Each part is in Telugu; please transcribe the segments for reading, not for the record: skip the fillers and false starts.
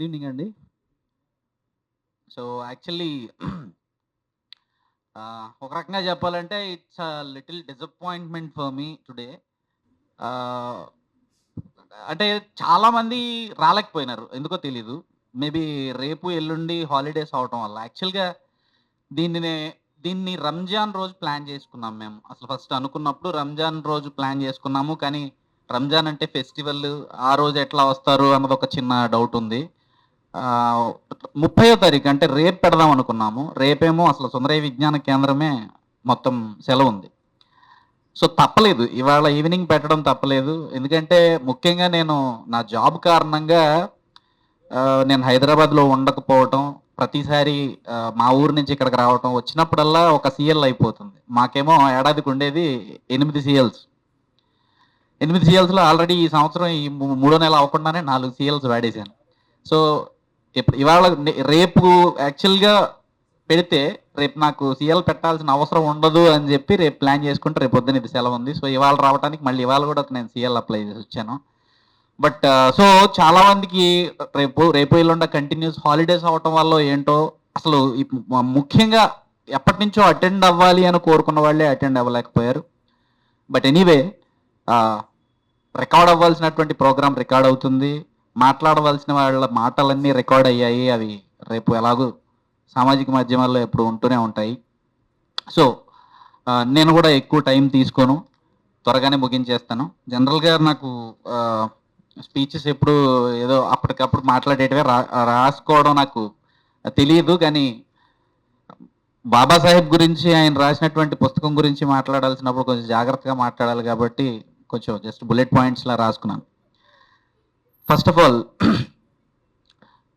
ఈవినింగ్ అండి. సో, యాక్చువల్లీ ఒక రకంగా చెప్పాలంటే it's little disappointment for me today. ఆహ్, అంటే చాలామంది రాలేకపోయినారు. ఎందుకో తెలీదు. మేబీ రేపు, ఎల్లుండి హాలిడేస్ అవ్వటం వల్ల. యాక్చువల్‌గా దీనిని దీన్ని రంజాన్ రోజు ప్లాన్ చేసుకున్నాం మేము. అసలు ఫస్ట్ అనుకున్నప్పుడు రంజాన్ రోజు ప్లాన్ చేసుకున్నాము. కానీ రంజాన్ అంటే ఫెస్టివల్, ఆ రోజు ఎట్లా వస్తారు అన్నది ఒక చిన్న డౌట్ ఉంది. 30వ తారీఖు అంటే రేపు పెడదాం అనుకున్నాము. రేపేమో అసలు సుందరయ్య విజ్ఞాన కేంద్రమే మొత్తం సెలవుంది. సో, తప్పలేదు. ఇవాళ ఈవినింగ్ పెట్టడం తప్పలేదు. ఎందుకంటే ముఖ్యంగా నేను నా జాబ్ కారణంగా నేను హైదరాబాద్‌లో ఉండకపోవటం, ప్రతిసారి మా ఊరు నుంచి ఇక్కడికి రావటం, వచ్చినప్పుడల్లా ఒక సీఎల్ అయిపోతుంది. మాకేమో ఏడాదికి ఉండేది 8 సీఎల్స్. 8 సీఎల్స్‌లో ఆల్రెడీ ఈ సంవత్సరం ఈ మూడో నెల అవ్వకుండానే 4 సీఎల్స్ వాడేశాను. సో, ఇవాళ రేపు యాక్చువల్‌గా పెడితే రేపు నాకు సీఎల్ పెట్టాల్సిన అవసరం ఉండదు అని చెప్పి రేపు ప్లాన్ చేసుకుంటే రేపు పొద్దున ఇది సెలవుంది. సో, ఇవాళ రావడానికి మళ్ళీ ఇవాళ కూడా నేను సీఎల్ అప్లై చేసి వచ్చాను. బట్ సో, చాలా మందికి రేపు ఎల్లుండ కంటిన్యూస్ హాలిడేస్ అవ్వటం వల్లో ఏంటో అసలు ముఖ్యంగా ఎప్పటినుంచో అటెండ్ అవ్వాలి అని కోరుకున్న వాళ్ళే అటెండ్ అవ్వలేకపోయారు. బట్ ఎనీవే రికార్డ్ అవ్వాల్సినటువంటి ప్రోగ్రామ్ రికార్డ్ అవుతుంది. మాట్లాడవలసిన వాళ్ళ మాటలన్నీ రికార్డ్ అయ్యాయి. అవి రేపు ఎలాగూ సామాజిక మాధ్యమాల్లో ఎప్పుడు ఉంటూనే ఉంటాయి. సో, నేను కూడా ఎక్కువ టైం తీసుకోను. త్వరగానే ముగించేస్తాను. జనరల్‌గా నాకు స్పీచెస్ ఎప్పుడు ఏదో అప్పటికప్పుడు మాట్లాడేటివే రాసుకోవడం నాకు తెలియదు. కానీ బాబాసాహెబ్ గురించి ఆయన రాసినటువంటి పుస్తకం గురించి మాట్లాడాల్సినప్పుడు కొంచెం జాగ్రత్తగా మాట్లాడాలి కాబట్టి కొంచెం జస్ట్ బుల్లెట్ పాయింట్స్‌లా రాసుకున్నాను. ఫస్ట్ ఆఫ్ ఆల్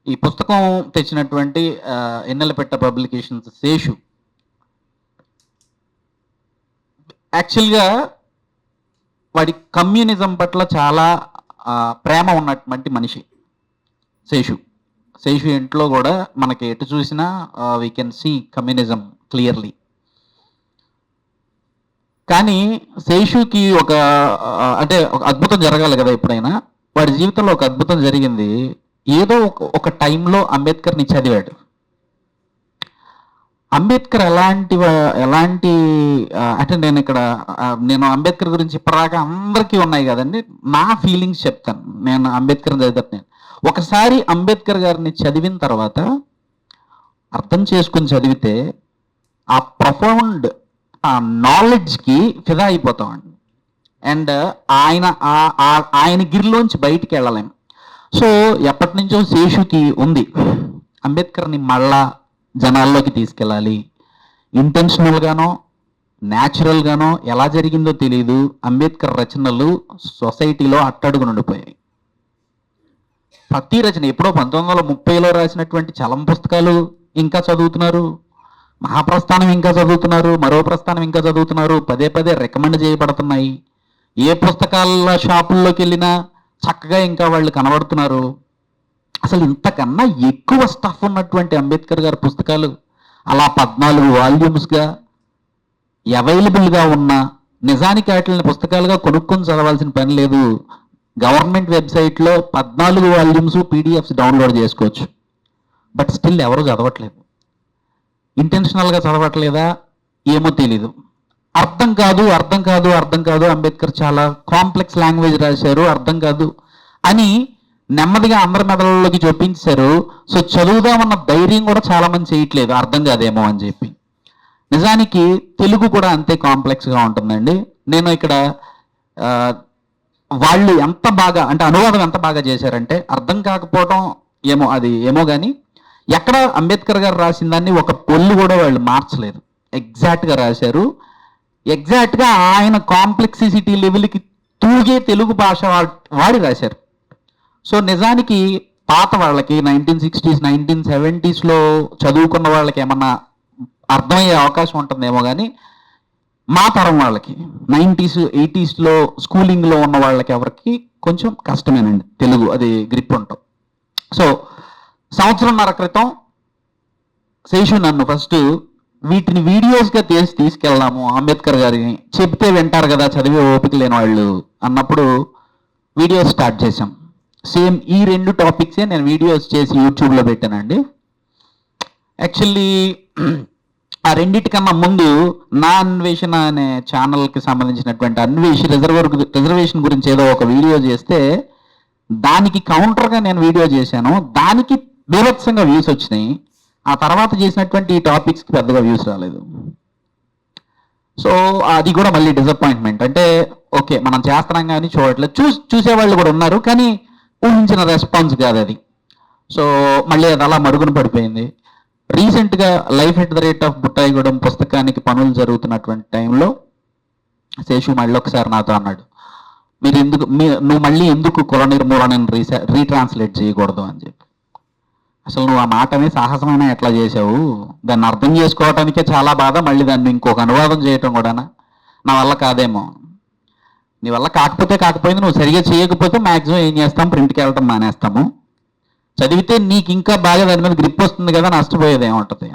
ఈ పుస్తకం తెచ్చినటువంటి ఎన్నెలపెట్ట పబ్లికేషన్స్ శేషు యాక్చువల్‌గా వాడి కమ్యూనిజం పట్ల చాలా ప్రేమ ఉన్నటువంటి మనిషి శేషు ఇంట్లో కూడా మనకి ఎటు చూసినా we can see communism clearly. కానీ శేషుకి ఒక అంటే ఒక అద్భుతం జరగాలి కదా ఎప్పుడైనా. వాడి జీవితంలో ఒక అద్భుతం జరిగింది. ఏదో ఒక టైంలో అంబేద్కర్ని చదివాడు. అంబేద్కర్ ఎలాంటి అంటే నేను అంబేద్కర్ గురించి ఇప్పటిదాకా అందరికీ ఉన్నాయి కదండి. నా ఫీలింగ్స్ చెప్తాను. నేను అంబేద్కర్ని చదివాను. ఒకసారి అంబేద్కర్ గారిని చదివిన తర్వాత అర్థం చేసుకుని చదివితే ఆ ప్రొఫౌండ్ ఆ నాలెడ్జ్కి ఫిదా అయిపోతామండి. అండ్ ఆయన గిరిలోంచి బయటికి వెళ్ళలేం. సో, ఎప్పటి నుంచో శేషుకి ఉంది అంబేద్కర్ని మళ్ళా జనాల్లోకి తీసుకెళ్ళాలి. ఇంటెన్షనల్గానో న్యాచురల్గానో ఎలా జరిగిందో తెలియదు. అంబేద్కర్ రచనలు సొసైటీలో అట్టడుగునుండిపోయాయి. ప్రతి రచన ఎప్పుడో 1930లో రాసినటువంటి చలం పుస్తకాలు ఇంకా చదువుతున్నారు. మహాప్రస్థానం ఇంకా చదువుతున్నారు. మరో ప్రస్థానం ఇంకా చదువుతున్నారు. పదే పదే రికమెండ్ చేయబడుతున్నాయి. ఏ పుస్తకాల షాపుల్లోకి వెళ్ళినా చక్కగా ఇంకా వాళ్ళు కనబడుతున్నారు. అసలు ఇంతకన్నా ఎక్కువ స్టఫ్ ఉన్నటువంటి అంబేద్కర్ గారి పుస్తకాలు అలా 14 వాల్యూమ్స్గా అవైలబుల్గా ఉన్న, నిజానికి వాటిని పుస్తకాలుగా కొనుక్కొని చదవాల్సిన పని లేదు. గవర్నమెంట్ వెబ్సైట్లో 14 వాల్యూమ్స్ పీడిఎఫ్స్ డౌన్లోడ్ చేసుకోవచ్చు. బట్ స్టిల్ ఎవరు చదవట్లేదు. ఇంటెన్షనల్గా చదవట్లేదా ఏమో తెలీదు. అర్థం కాదు అంబేద్కర్ చాలా కాంప్లెక్స్ లాంగ్వేజ్ రాశారు, అర్థం కాదు అని నెమ్మదిగా అందరి మెదళ్ళలోకి చూపించారు. సో, చదువుదామన్న ధైర్యం కూడా చాలా మంది చేయట్లేదు, అర్థం కాదేమో అని చెప్పి. నిజానికి తెలుగు కూడా అంతే కాంప్లెక్స్గా ఉంటుందండి. నేను ఇక్కడ వాళ్ళు ఎంత బాగా అంటే అనువాదం ఎంత బాగా చేశారంటే అర్థం కాకపోవడం ఏమో కానీ ఎక్కడ అంబేద్కర్ గారు రాసిన దాన్ని ఒక పొల్లు కూడా వాళ్ళు మార్చలేదు. ఎగ్జాక్ట్గా రాశారు. ఎగ్జాక్ట్గా ఆయన కాంప్లెక్సిటీ లెవెల్కి తూగే తెలుగు భాష వాడి రాశారు. సో, నిజానికి పాత వాళ్ళకి 1960s 1970sలో చదువుకున్న వాళ్ళకి ఏమన్నా అర్థమయ్యే అవకాశం ఉంటుందేమో కానీ మా తరం వాళ్ళకి 90s 80sలో స్కూలింగ్లో ఉన్న వాళ్ళకి ఎవరికి కొంచెం కష్టమేనండి తెలుగు అది గ్రిప్ ఉంటాం. సో, సంవత్సరంన్నర క్రితం శేషు నన్ను ఫస్ట్ వీటిని వీడియోస్గా తీసుకెళ్దాము అంబేద్కర్ గారిని, చెప్తే వింటారు కదా చదివే ఓపిక లేని వాళ్ళు అన్నప్పుడు వీడియోస్ స్టార్ట్ చేశాం. సేమ్ ఈ 2 టాపిక్సే నేను వీడియోస్ చేసి యూట్యూబ్లో పెట్టానండి. యాక్చువల్లీ ఆ రెండింటికన్నా ముందు నా అన్వేషణ అనే ఛానల్కి సంబంధించినటువంటి రిజర్వేషన్ గురించి ఏదో ఒక వీడియో చేస్తే దానికి కౌంటర్గా నేను వీడియో చేశాను. దానికి బీభత్సంగా వ్యూస్ వచ్చినాయి. ఆ తర్వాత చేసినటువంటి ఈ టాపిక్స్కి పెద్దగా వ్యూస్ రాలేదు. సో అది కూడా మళ్ళీ డిసప్పాయింట్మెంట్. అంటే ఓకే మనం చేస్తున్నాం కానీ చూడట్లేదు, చూసేవాళ్ళు కూడా ఉన్నారు కానీ ఊహించిన రెస్పాన్స్ కాదు అది. సో మళ్ళీ అది అలా మరుగున పడిపోయింది. రీసెంట్గా life at the rate of Buttaigudem పుస్తకానికి పనులు జరుగుతున్నటువంటి టైంలో శేషు మళ్ళీ ఒకసారి నాతో అన్నాడు, నువ్వు మళ్ళీ ఎందుకు కుల నిర్మూలనను రీట్రాన్స్లేట్ చేయకూడదు అని చెప్పి. అసలు నువ్వు ఆ మాటని సాహసమైన ఎట్లా చేసావు, దాన్ని అర్థం చేసుకోవటానికే చాలా బాధ, మళ్ళీ దాన్ని ఇంకొక అనువాదం చేయటం కూడా నా వల్ల కాదేమో. నీ వల్ల కాకపోయింది, నువ్వు సరిగా చేయకపోతే మ్యాక్సిమం ఏం చేస్తాం, ప్రింట్కి వెళ్ళటం మానేస్తాము. చదివితే నీకు ఇంకా బాగా దాని మీద గ్రిప్ వస్తుంది కదా, నష్టపోయేది ఏముంటుంది.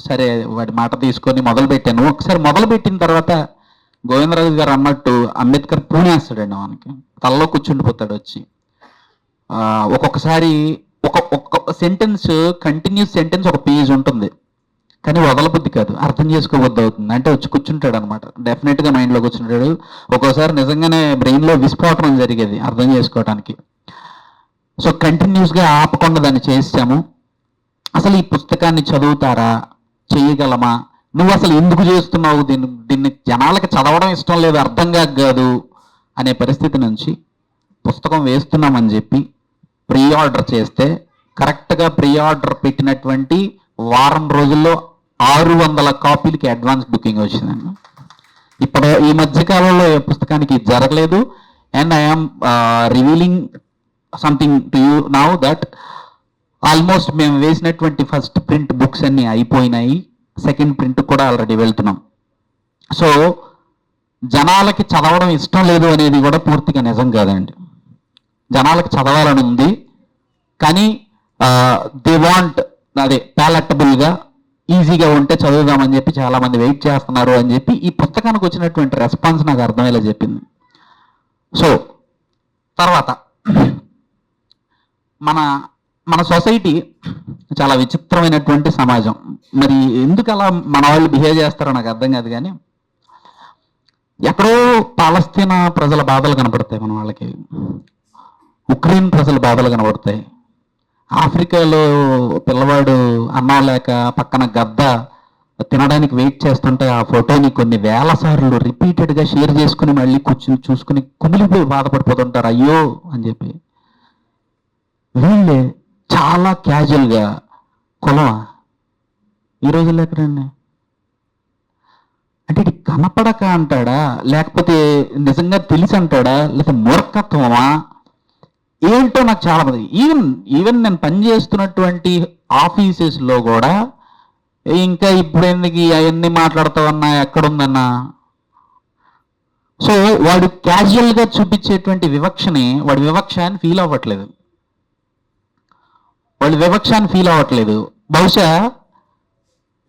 సరే వాడి మాట తీసుకొని మొదలుపెట్టాను. ఒకసారి మొదలుపెట్టిన తర్వాత గోవిందరాజు గారు అన్నట్టు అంబేద్కర్ పూనేస్తాడండి, మనకి తలలో కూర్చుండిపోతాడు వచ్చి. ఒక్కొక్కసారి ఒక్కొక్క సెంటెన్స్, కంటిన్యూస్ సెంటెన్స్ ఒక పేజ్ ఉంటుంది కానీ వదలబుద్ధి కాదు, అర్థం చేసుకోబుద్ధి అవుతుంది. అంటే వచ్చి కూర్చుంటాడు అనమాట, డెఫినెట్గా మైండ్లో కూర్చుంటాడు. ఒక్కోసారి నిజంగానే బ్రెయిన్లో విస్ఫోటనం జరిగేది అర్థం చేసుకోవడానికి. సో కంటిన్యూస్గా ఆపకుండా దాన్ని చేసాము. అసలు ఈ పుస్తకాన్ని చదువుతారా, చేయగలమా, నువ్వు అసలు ఎందుకు చేస్తున్నావు, దీన్ని జనాలకి చదవడం ఇష్టం లేదు, అర్థం కాదు అనే పరిస్థితి నుంచి పుస్తకం వేస్తున్నామని చెప్పి ప్రీ ఆర్డర్ చేస్తే కరెక్ట్గా ప్రీ ఆర్డర్ పెట్టినటువంటి వారం రోజుల్లో 600 కాపీలకి అడ్వాన్స్ బుకింగ్ వచ్చిందండి. ఇప్పుడు ఈ మధ్యకాలంలో ఏ పుస్తకానికి జరగలేదు. And I'm revealing something to you now that almost మేము వేసినటువంటి ఫస్ట్ ప్రింట్ బుక్స్ అన్నీ అయిపోయినాయి, సెకండ్ ప్రింట్ కూడా ఆల్రెడీ వెళ్తున్నాం. సో జనాలకి చదవడం ఇష్టం లేదు అనేది కూడా పూర్తిగా నిజం కాదండి. జనాలకి చదవాలని ఉంది కానీ దే వాంట్ అదే ప్యాలెటబుల్గా ఈజీగా ఉంటే చదువుదామని చెప్పి చాలామంది వెయిట్ చేస్తున్నారు అని చెప్పి ఈ పుస్తకానికి వచ్చినటువంటి రెస్పాన్స్ నాకు అర్థమయ్యేలా చెప్పింది. సో తర్వాత మన సొసైటీ చాలా విచిత్రమైనటువంటి సమాజం. మరి ఎందుకు అలా మన వాళ్ళు బిహేవ్ చేస్తారో నాకు అర్థం కాదు కానీ ఎక్కడో పాలస్తీనా ప్రజల బాధలు కనపడతాయి మన వాళ్ళకి, ఉక్రెయిన్ ప్రజల బాధలు కనబడతాయి, ఆఫ్రికాలో పిల్లవాడు అన్నం లేక పక్కన గద్ద తినడానికి వెయిట్ చేస్తుంటే ఆ ఫోటోని కొన్ని వేల సార్లు రిపీటెడ్గా షేర్ చేసుకుని మళ్ళీ కూర్చుని చూసుకుని కుమిలిపోయి బాధపడిపోతుంటారు అయ్యో అని చెప్పి. వీళ్ళే చాలా క్యాజువల్గా కులమా ఈ రోజుల్లో ఎక్కడండి అంటే ఇది కనపడక అంటాడా, లేకపోతే నిజంగా తెలిసి అంటాడా, లేకపోతే మూర్ఖత్వమా ఏంటో నాకు చాలా మంది ఈవెన్ నేను పనిచేస్తున్నటువంటి ఆఫీసెస్లో కూడా ఇంకా ఇప్పుడు ఎందుకు అవన్నీ మాట్లాడతావన్నా ఎక్కడుందన్నా. సో వాడు క్యాజువల్గా చూపించేటువంటి వివక్షని వాడి వివక్ష అని ఫీల్ అవ్వట్లేదు, బహుశా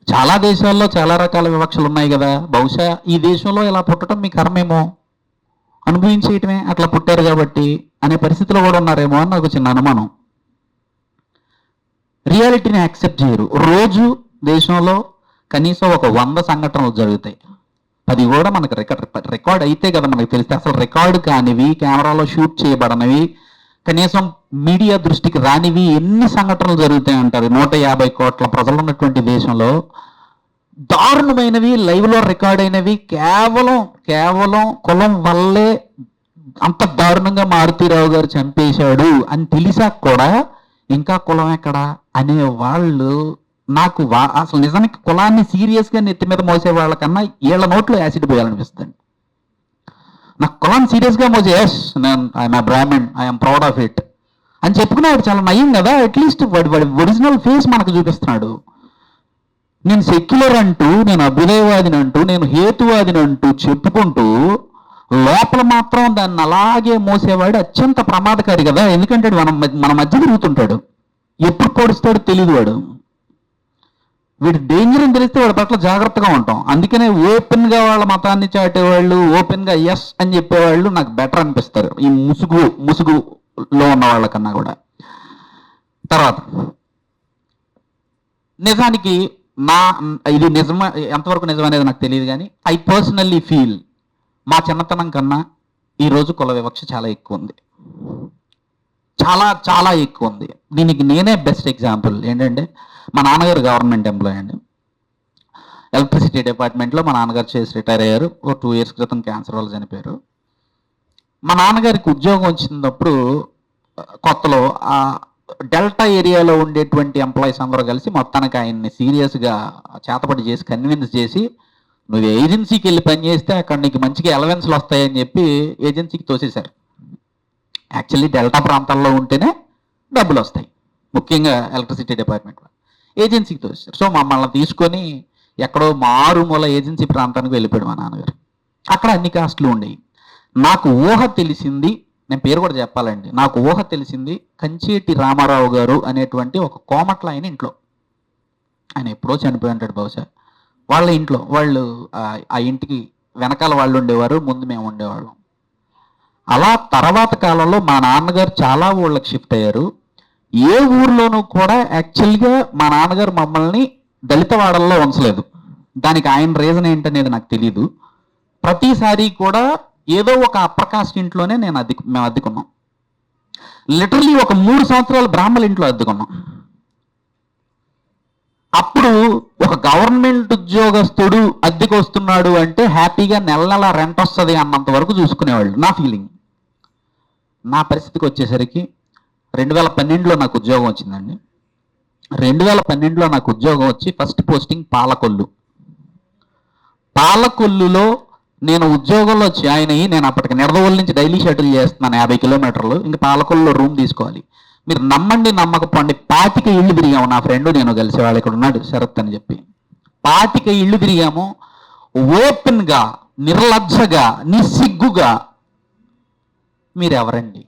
చాలా దేశాల్లో చాలా రకాల వివక్షలు ఉన్నాయి కదా, బహుశా ఈ దేశంలో ఇలా పుట్టడం మీ కర్మేమో, అనుభవించేయటమే అట్లా పుట్టారు కాబట్టి అనే పరిస్థితిలో కూడా ఉన్నారేమో అని నాకు చిన్న అనుమానం. రియాలిటీని యాక్సెప్ట్ చేయరు. రోజు దేశంలో కనీసం ఒక 100 సంఘటనలు జరుగుతాయి, అది కూడా మనకు రికార్డ్ అయితే కదా మనకు తెలిస్తే. అసలు రికార్డు కానివి, కెమెరాలో షూట్ చేయబడనివి, కనీసం మీడియా దృష్టికి రానివి ఎన్ని సంఘటనలు జరుగుతాయి అంటారు. 150 కోట్ల ప్రజలు ఉన్నటువంటి దేశంలో దారుణమైనవి లైవ్లో రికార్డ్ అయినవి కేవలం కులం వల్లే అంత దారుణంగా మారుతీరావు గారు చంపేశాడు అని తెలిసాక కూడా ఇంకా కులం ఎక్కడా అనే వాళ్ళు నాకు అసలు నిజానికి కులాన్ని సీరియస్గా నెత్తి మీద మోసే వాళ్ళకన్నా వీళ్ళ నోట్లో యాసిడ్ పోయాలనిపిస్తుంది. నాకు కులాన్ని సీరియస్గా మోసే yes I'm Brahmin, I'm proud of it అని చెప్పుకునేవాడు చాలా నయం కదా. అట్లీస్ట్ వాడి ఒరిజినల్ ఫేస్ మనకు చూపిస్తున్నాడు. నేను సెక్యులర్ అంటూ, నేను అభ్యుదయవాదిని అంటూ, నేను హేతువాదిని అంటూ చెప్పుకుంటూ లోపల మాత్రం దాన్ని అలాగే మోసేవాడు అత్యంత ప్రమాదకారి కదా. ఎందుకంటే మన మధ్య తిరుగుతుంటాడు, ఎప్పుడు పొడుస్తాడో తెలియదు. వీడి డేంజర్ అని తెలిస్తే వాడి పట్ల జాగ్రత్తగా ఉంటాం. అందుకనే ఓపెన్గా వాళ్ళ మతాన్ని చాటేవాళ్ళు, ఓపెన్గా ఎస్ అని చెప్పేవాళ్ళు నాకు బెటర్ అనిపిస్తారు. ఈ ముసుగు లో ఉన్న వాళ్ళకన్నా కూడా. తర్వాత నిజానికి నా ఇది నిజమా ఎంతవరకు నిజం అనేది నాకు తెలియదు, కానీ ఐ పర్సనల్లీ ఫీల్ మా చిన్నతనం కన్నా ఈరోజు కుల వివక్ష చాలా ఎక్కువ ఉంది, చాలా చాలా ఎక్కువ ఉంది. దీనికి నేనే బెస్ట్ ఎగ్జాంపుల్. ఏంటంటే మా నాన్నగారు గవర్నమెంట్ ఎంప్లాయీ అండి, ఎలక్ట్రిసిటీ డిపార్ట్మెంట్లో మా నాన్నగారు చేసి రిటైర్ అయ్యారు. ఓ 2 years క్రితం క్యాన్సర్ వల్ల చనిపోయారు. మా నాన్నగారికి ఉద్యోగం వచ్చినప్పుడు కొత్తలో ఆ డెల్టా ఏరియాలో ఉండేటువంటి ఎంప్లాయీస్ అందరూ కలిసి మొత్తానికి ఆయన్ని సీరియస్గా చేతపడి చేసి కన్విన్స్ చేసి, నువ్వు ఏజెన్సీకి వెళ్ళి పని చేస్తే అక్కడ నీకు మంచిగా ఎలవెన్స్లు వస్తాయని చెప్పి ఏజెన్సీకి తోసేశారు. యాక్చువల్లీ డెల్టా ప్రాంతాల్లో ఉంటేనే డబ్బులు వస్తాయి, ముఖ్యంగా ఎలక్ట్రిసిటీ డిపార్ట్మెంట్లో. ఏజెన్సీకి తోసేశారు. సో మమ్మల్ని తీసుకొని ఎక్కడో మారుమూల ఏజెన్సీ ప్రాంతానికి వెళ్ళిపోయాడు మా నాన్నగారు. అక్కడ అన్ని కాస్ట్లు ఉండేవి. నాకు ఊహ తెలిసింది, నేను పేరు కూడా చెప్పాలండి, నాకు ఊహ తెలిసింది కంచేటి రామారావు గారు అనేటువంటి ఒక కోమట్ల ఆయన ఇంట్లో. ఆయన ఎప్పుడో చనిపోయి ఉంటాడు బహుశా. వాళ్ళ ఇంట్లో వాళ్ళు ఆ ఇంటికి వెనకాల వాళ్ళు ఉండేవారు, ముందు మేము ఉండేవాళ్ళం. అలా తర్వాత కాలంలో మా నాన్నగారు చాలా ఊళ్ళకి షిఫ్ట్ అయ్యారు. ఏ ఊర్లోనూ కూడా యాక్చువల్గా మా నాన్నగారు మమ్మల్ని దళిత వాడల్లో ఉంచలేదు. దానికి ఆయన రీజన్ ఏంటనేది నాకు తెలీదు. ప్రతిసారి కూడా ఏదో ఒక అప్పర్ కాస్ట్ ఇంట్లోనే మేము అద్దెకున్నాం. లిటరలీ ఒక 3 సంవత్సరాలు బ్రాహ్మణ ఇంట్లో అద్దెకున్నాం. అప్పుడు ఒక గవర్నమెంట్ ఉద్యోగస్తుడు అద్దెకు వస్తున్నాడు అంటే హ్యాపీగా నెల నెల రెంట్ వస్తుంది అన్నంత వరకు చూసుకునేవాళ్ళు, నా ఫీలింగ్. నా పరిస్థితికి వచ్చేసరికి 2012లో నాకు ఉద్యోగం వచ్చిందండి. 2012లో నాకు ఉద్యోగం వచ్చి ఫస్ట్ పోస్టింగ్ పాలకొల్లు. పాలకొల్లులో నేను ఉద్యోగంలో జాయిన్ అయ్యి, నేను అప్పటికి నిడదవోలు నుంచి డైలీ షటిల్ చేస్తున్నాను 50 kilometers. ఇంకా పాలకొల్లులో రూమ్ తీసుకోవాలి. మీరు నమ్మండి నమ్మకపోండి, 25 ఇళ్ళు తిరిగాము నా ఫ్రెండ్ నేను కలిసి. వాళ్ళు ఇక్కడ ఉన్నాడు శరత్ అని చెప్పి. 25 ఇళ్ళు తిరిగాము. ఓపెన్గా, నిర్లజ్జగా, నిస్సిగ్గుగా మీరెవరండి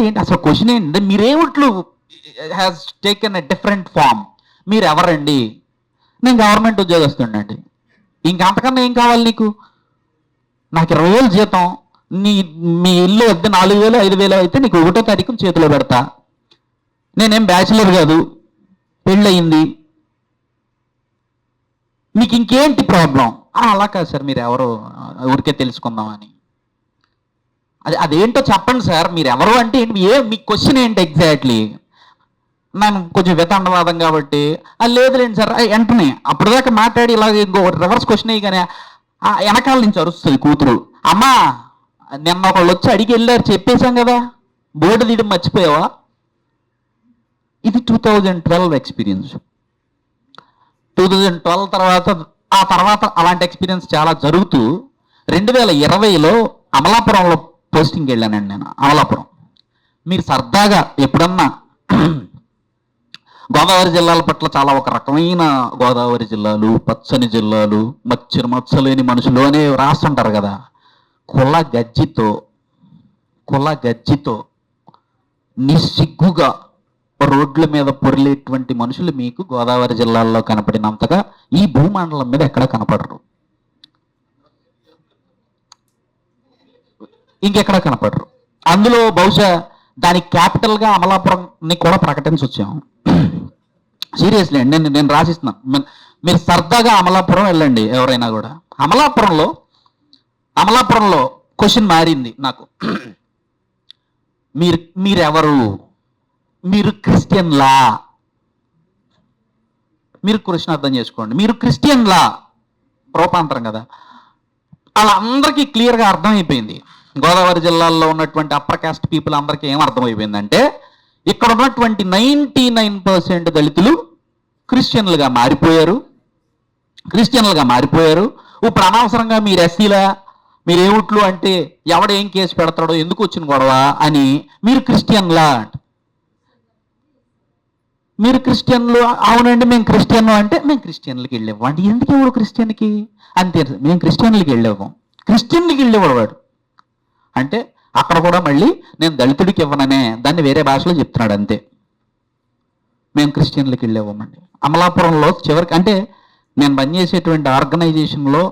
ఏంటి అసలు క్వశ్చన్ ఏంటంటే, మీరేమిట్లు has taken a different form. మీరెవరండి? నేను గవర్నమెంట్ ఉద్యోగస్తుండండి. ఇంకంతకన్నా ఏం కావాలి నీకు? నాకు 20,000 జీతం, మీ ఇల్లు వద్ద 4,000 5,000 అయితే నీకు 1వ తారీఖు చేతిలో పెడతా. నేనేం బ్యాచిలర్ కాదు, పెళ్ళయింది, మీకు ఇంకేంటి ప్రాబ్లం? అలా కాదు సార్, మీరు ఎవరో ఊరికే తెలుసుకుందామని. అదేంటో చెప్పండి సార్, మీరు ఎవరు అంటే మీ క్వశ్చన్ ఏంటి ఎగ్జాక్ట్లీ? నేను కొంచెం వితండవాదం కాబట్టి లేదులేండి సార్ వెంటనే అప్పుడు దాకా మాట్లాడి ఇలాగ ఇంకో రివర్స్ క్వశ్చన్ అయ్యి వెనకాల నుంచి అరుస్తుంది కూతురు, అమ్మా నిన్న ఒకళ్ళు వచ్చి అడిగి వెళ్ళారు చెప్పేశాం కదా, బోర్డు తీయడం మర్చిపోయావా? ఇది 2012 ఎక్స్పీరియన్స్. 2012 తర్వాత అలాంటి ఎక్స్పీరియన్స్ చాలా జరుగుతూ 2020లో అమలాపురంలో పోస్టింగ్కి వెళ్ళానండి నేను. అమలాపురం మీరు సరదాగా ఎప్పుడన్నా గోదావరి జిల్లాల పట్ల చాలా ఒక రకమైన గోదావరి జిల్లాలు, పచ్చని జిల్లాలు, మచ్చలేని మనుషులు అని రాస్తుంటారు కదా. కుల గజ్జితో నిస్సిగ్గుగా రోడ్ల మీద పొరిలేటువంటి మనుషులు మీకు గోదావరి జిల్లాల్లో కనపడినంతగా ఈ భూమండలం మీద ఎక్కడ కనపడరు, ఇంకెక్కడ కనపడరు. అందులో బహుశా దానికి క్యాపిటల్గా అమలాపురంని కూడా ప్రకటించొచ్చాము. సీరియస్లీ అండి, నేను రాసిస్తున్నాను. మీరు సరదాగా అమలాపురం వెళ్ళండి ఎవరైనా కూడా. అమలాపురంలో క్వశ్చన్ మారింది నాకు. మీరెవరు? మీరు క్రిస్టియన్లా? మీరు క్వశ్చన్ అర్థం చేసుకోండి. మీరు క్రిస్టియన్లా? రూపాంతరం కదా. అలా అందరికీ క్లియర్గా అర్థమైపోయింది. గోదావరి జిల్లాల్లో ఉన్నటువంటి అప్పర్ కాస్ట్ పీపుల్ అందరికీ ఏం అర్థమైపోయిందంటే, ఇక్కడ ఉన్నటువంటి 99% దళితులు క్రిస్టియన్లుగా మారిపోయారు. ఇప్పుడు అనవసరంగా మీరు ఎస్సీలా, మీరు ఏమిట్లు అంటే ఎవడేం కేసు పెడతాడో, ఎందుకు వచ్చిన గొడవ అని మీరు క్రిస్టియన్లా. మీరు క్రిస్టియన్లు? అవునండి మేము క్రిస్టియన్లు. అంటే మేము క్రిస్టియన్లకి వెళ్ళేవాడు. ఎందుకు ఎవడు క్రిస్టియన్కి? అంతే, మేము క్రిస్టియన్లకి వెళ్ళేవాం. క్రిస్టియన్లకి వెళ్ళేవాడు వాడు అంటే అక్కడ కూడా మళ్ళీ నేను దళితుడికి ఇవ్వననే దాన్ని వేరే భాషలో చెప్తున్నాడు అంతే. మేము క్రిస్టియన్లకి వెళ్ళేవామండి. అమలాపురంలో చివరికి అంటే నేను పనిచేసేటువంటి ఆర్గనైజేషన్లో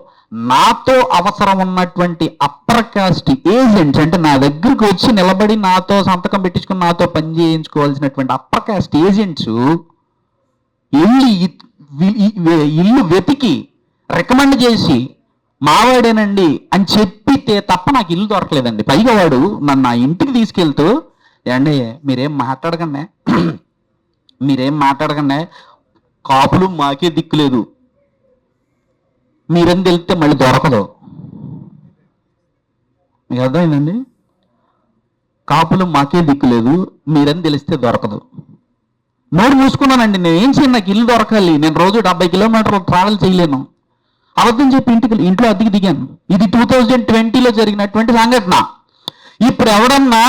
నాతో అవసరం ఉన్నటువంటి అప్పర్ కాస్ట్ ఏజెంట్స్, అంటే నా దగ్గరకు వచ్చి నిలబడి నాతో సంతకం పెట్టించుకుని నాతో పని చేయించుకోవాల్సినటువంటి అప్పర్ కాస్ట్ ఏజెంట్స్ ఇల్లు వెతికి రికమెండ్ చేసి మావాడేనండి అని చెప్పితే తప్ప నాకు ఇల్లు దొరకలేదండి. పైగా వాడు నన్ను ఆ ఇంటికి తీసుకెళ్తూ, ఏమండి మీరేం మాట్లాడకండి, కాపులు మాకే దిక్కులేదు, మీరేం తెలిస్తే మళ్ళీ దొరకదు. మీకు అర్థమైందండి? కాపులు మాకే దిక్కులేదు, మీరని తెలిస్తే దొరకదు. నోరు మూసుకున్నానండి. నేను ఏం చేయను, నాకు ఇల్లు దొరకాలి, నేను రోజు 70 కిలోమీటర్లు ట్రావెల్ చేయలేను. అబద్ధం చెప్పి ఇంట్లో అద్దెకి దిగాను. ఇది 2020లో జరిగినటువంటి సంఘటన. ఇప్పుడు ఎవడన్నా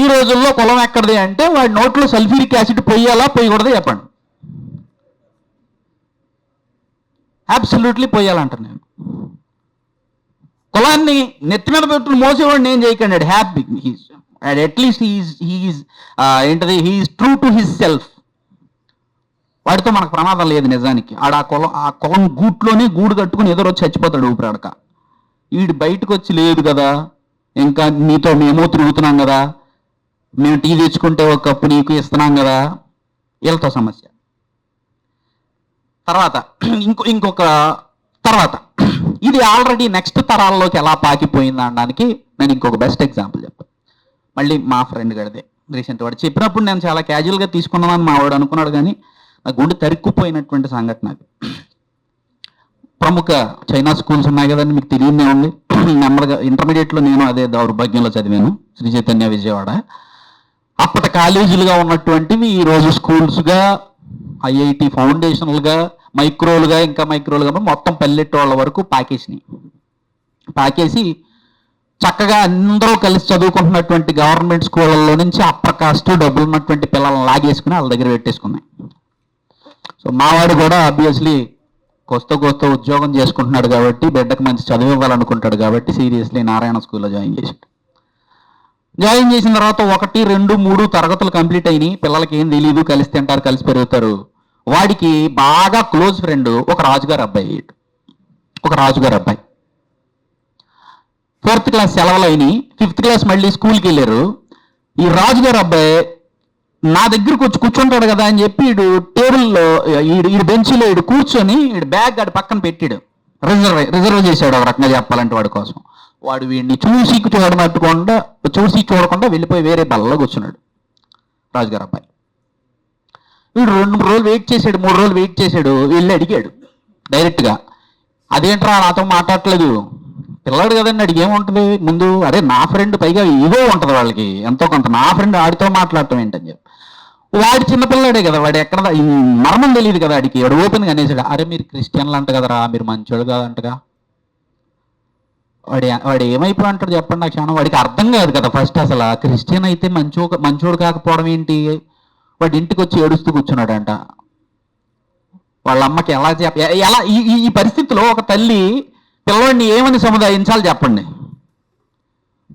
ఈ రోజుల్లో కులం ఎక్కడిది అంటే వాడి నోట్లో సల్ఫ్యూరిక్ యాసిడ్ పొయ్యాలా పొయ్యకూడదు చెప్పండి. అబ్సల్యూట్లీ పొయ్యాలంటారు. నేను కులాన్ని నెత్తి మీద పెట్టుకుని మోసేవాడిని ఏం చేయకండి. హ్యాపీ అట్లీస్ట్ ఏంటది, he's true to his self. వాడితో మనకు ప్రమాదం లేదు నిజానికి. ఆ కులం గూట్లోనే గూడు కట్టుకుని ఎదురొచ్చి చచ్చిపోతాడు ఊపిరాడక. వీడు బయటకు వచ్చి లేదు కదా, ఇంకా నీతో మేమో తిరుగుతున్నాం కదా, మేము టీ తెచ్చుకుంటే ఒక కప్పు నీకు ఇస్తున్నాం కదా, వీళ్ళతో సమస్య. తర్వాత తర్వాత ఇది ఆల్రెడీ నెక్స్ట్ తరాల్లోకి ఎలా పాకిపోయింది అనడానికి నేను ఇంకొక బెస్ట్ ఎగ్జాంపుల్ చెప్తాను. మళ్ళీ మా ఫ్రెండ్ గడిదే రీసెంట్ వాడు చెప్పినప్పుడు నేను చాలా క్యాజువల్గా తీసుకున్నానని మా వాడు అనుకున్నాడు, కానీ నా గుండె తరుక్కుపోయినటువంటి సంఘటన అది. ప్రముఖ చైనా స్కూల్స్ ఉన్నాయి కదండి, మీకు తెలియనే ఉంది. నెమ్మదిగా ఇంటర్మీడియట్లో నేను అదే దౌర్భాగ్యంలో చదివాను, శ్రీ చైతన్య విజయవాడ. అప్పటి కాలేజీలుగా ఉన్నటువంటివి ఈరోజు స్కూల్స్గా, ఐఐటి ఫౌండేషన్లుగా, మైక్రోలుగా, ఇంకా మైక్రోలుగా మొత్తం పల్లెటూళ్ళ వరకు పాకేసి చక్కగా అందరూ కలిసి చదువుకుంటున్నటువంటి గవర్నమెంట్ స్కూళ్ళల్లో నుంచి అప్పర్ కాస్ట్ డబ్బులు ఉన్నటువంటి పిల్లలను లాగేసుకుని వాళ్ళ దగ్గర పెట్టేసుకున్నాయి. సో మావాడు కూడా ఆబ్వియస్లీ కొస్త ఉద్యోగం చేసుకుంటున్నాడు కాబట్టి, బిడ్డకు మంచి చదువు ఇవ్వాలనుకుంటాడు కాబట్టి సీరియస్లీ నారాయణ స్కూల్లో జాయిన్ చేసిన తర్వాత 1, 2, 3 తరగతులు కంప్లీట్ అయినాయి. పిల్లలకి ఏం తెలియదు, కలిసి తింటారు, కలిసి పెరుగుతారు. వాడికి బాగా క్లోజ్ ఫ్రెండ్ ఒక రాజుగారు అబ్బాయి. 4th క్లాస్ సెలవులు అయినాయి, 5th క్లాస్ మళ్ళీ స్కూల్కి వెళ్ళారు. ఈ రాజుగారు అబ్బాయి నా దగ్గరకు వచ్చి కూర్చుంటాడు కదా అని చెప్పి వీడు టేబుల్లో ఈ బెంచ్లో కూర్చొని బ్యాగ్ ఆడి పక్కన పెట్టాడు. రిజర్వ్ చేశాడు ఒక రకంగా చెప్పాలంటే వాడి కోసం. వాడు వీడిని చూసి చూడకుండా వెళ్ళిపోయి వేరే బల్లలో కూర్చున్నాడు రాజుగారు అబ్బాయి. వీడు 2-3 రోజులు వెయిట్ చేశాడు, 3 రోజులు వెయిట్ చేశాడు. వెళ్ళి అడిగాడు డైరెక్ట్గా, అదేంట్రా నాతో మాట్లాడట్లేదు. పిల్లాడు కదండి, అడిగి ఏముంటుంది ముందు, అరే నా ఫ్రెండ్, పైగా ఇవో ఉంటుంది వాళ్ళకి ఎంతో కొంత, నా ఫ్రెండ్ ఆడితో మాట్లాడటం ఏంటని చెప్పి. వాడి చిన్నపిల్లాడే కదా, వాడు ఎక్కడ మర్మం తెలియదు కదా వాడికి. వాడు ఓపెన్గా అనేసాడు, అరే మీరు క్రిస్టియన్లు అంట కదరా, మీరు మంచోడు కాదంటగా. వాడు ఏమైపోయి అంటాడు చెప్పండి నాకు క్షణం. వాడికి అర్థం కాదు కదా ఫస్ట్, అసలు క్రిస్టియన్ అయితే మంచోడు కాకపోవడం ఏంటి. వాడి ఇంటికి వచ్చి ఏడుస్తూ కూర్చున్నాడంట. వాళ్ళ అమ్మకి ఎలా ఈ పరిస్థితిలో ఒక తల్లి పిల్లవాడిని ఏమని సముదాయించాలి చెప్పండి.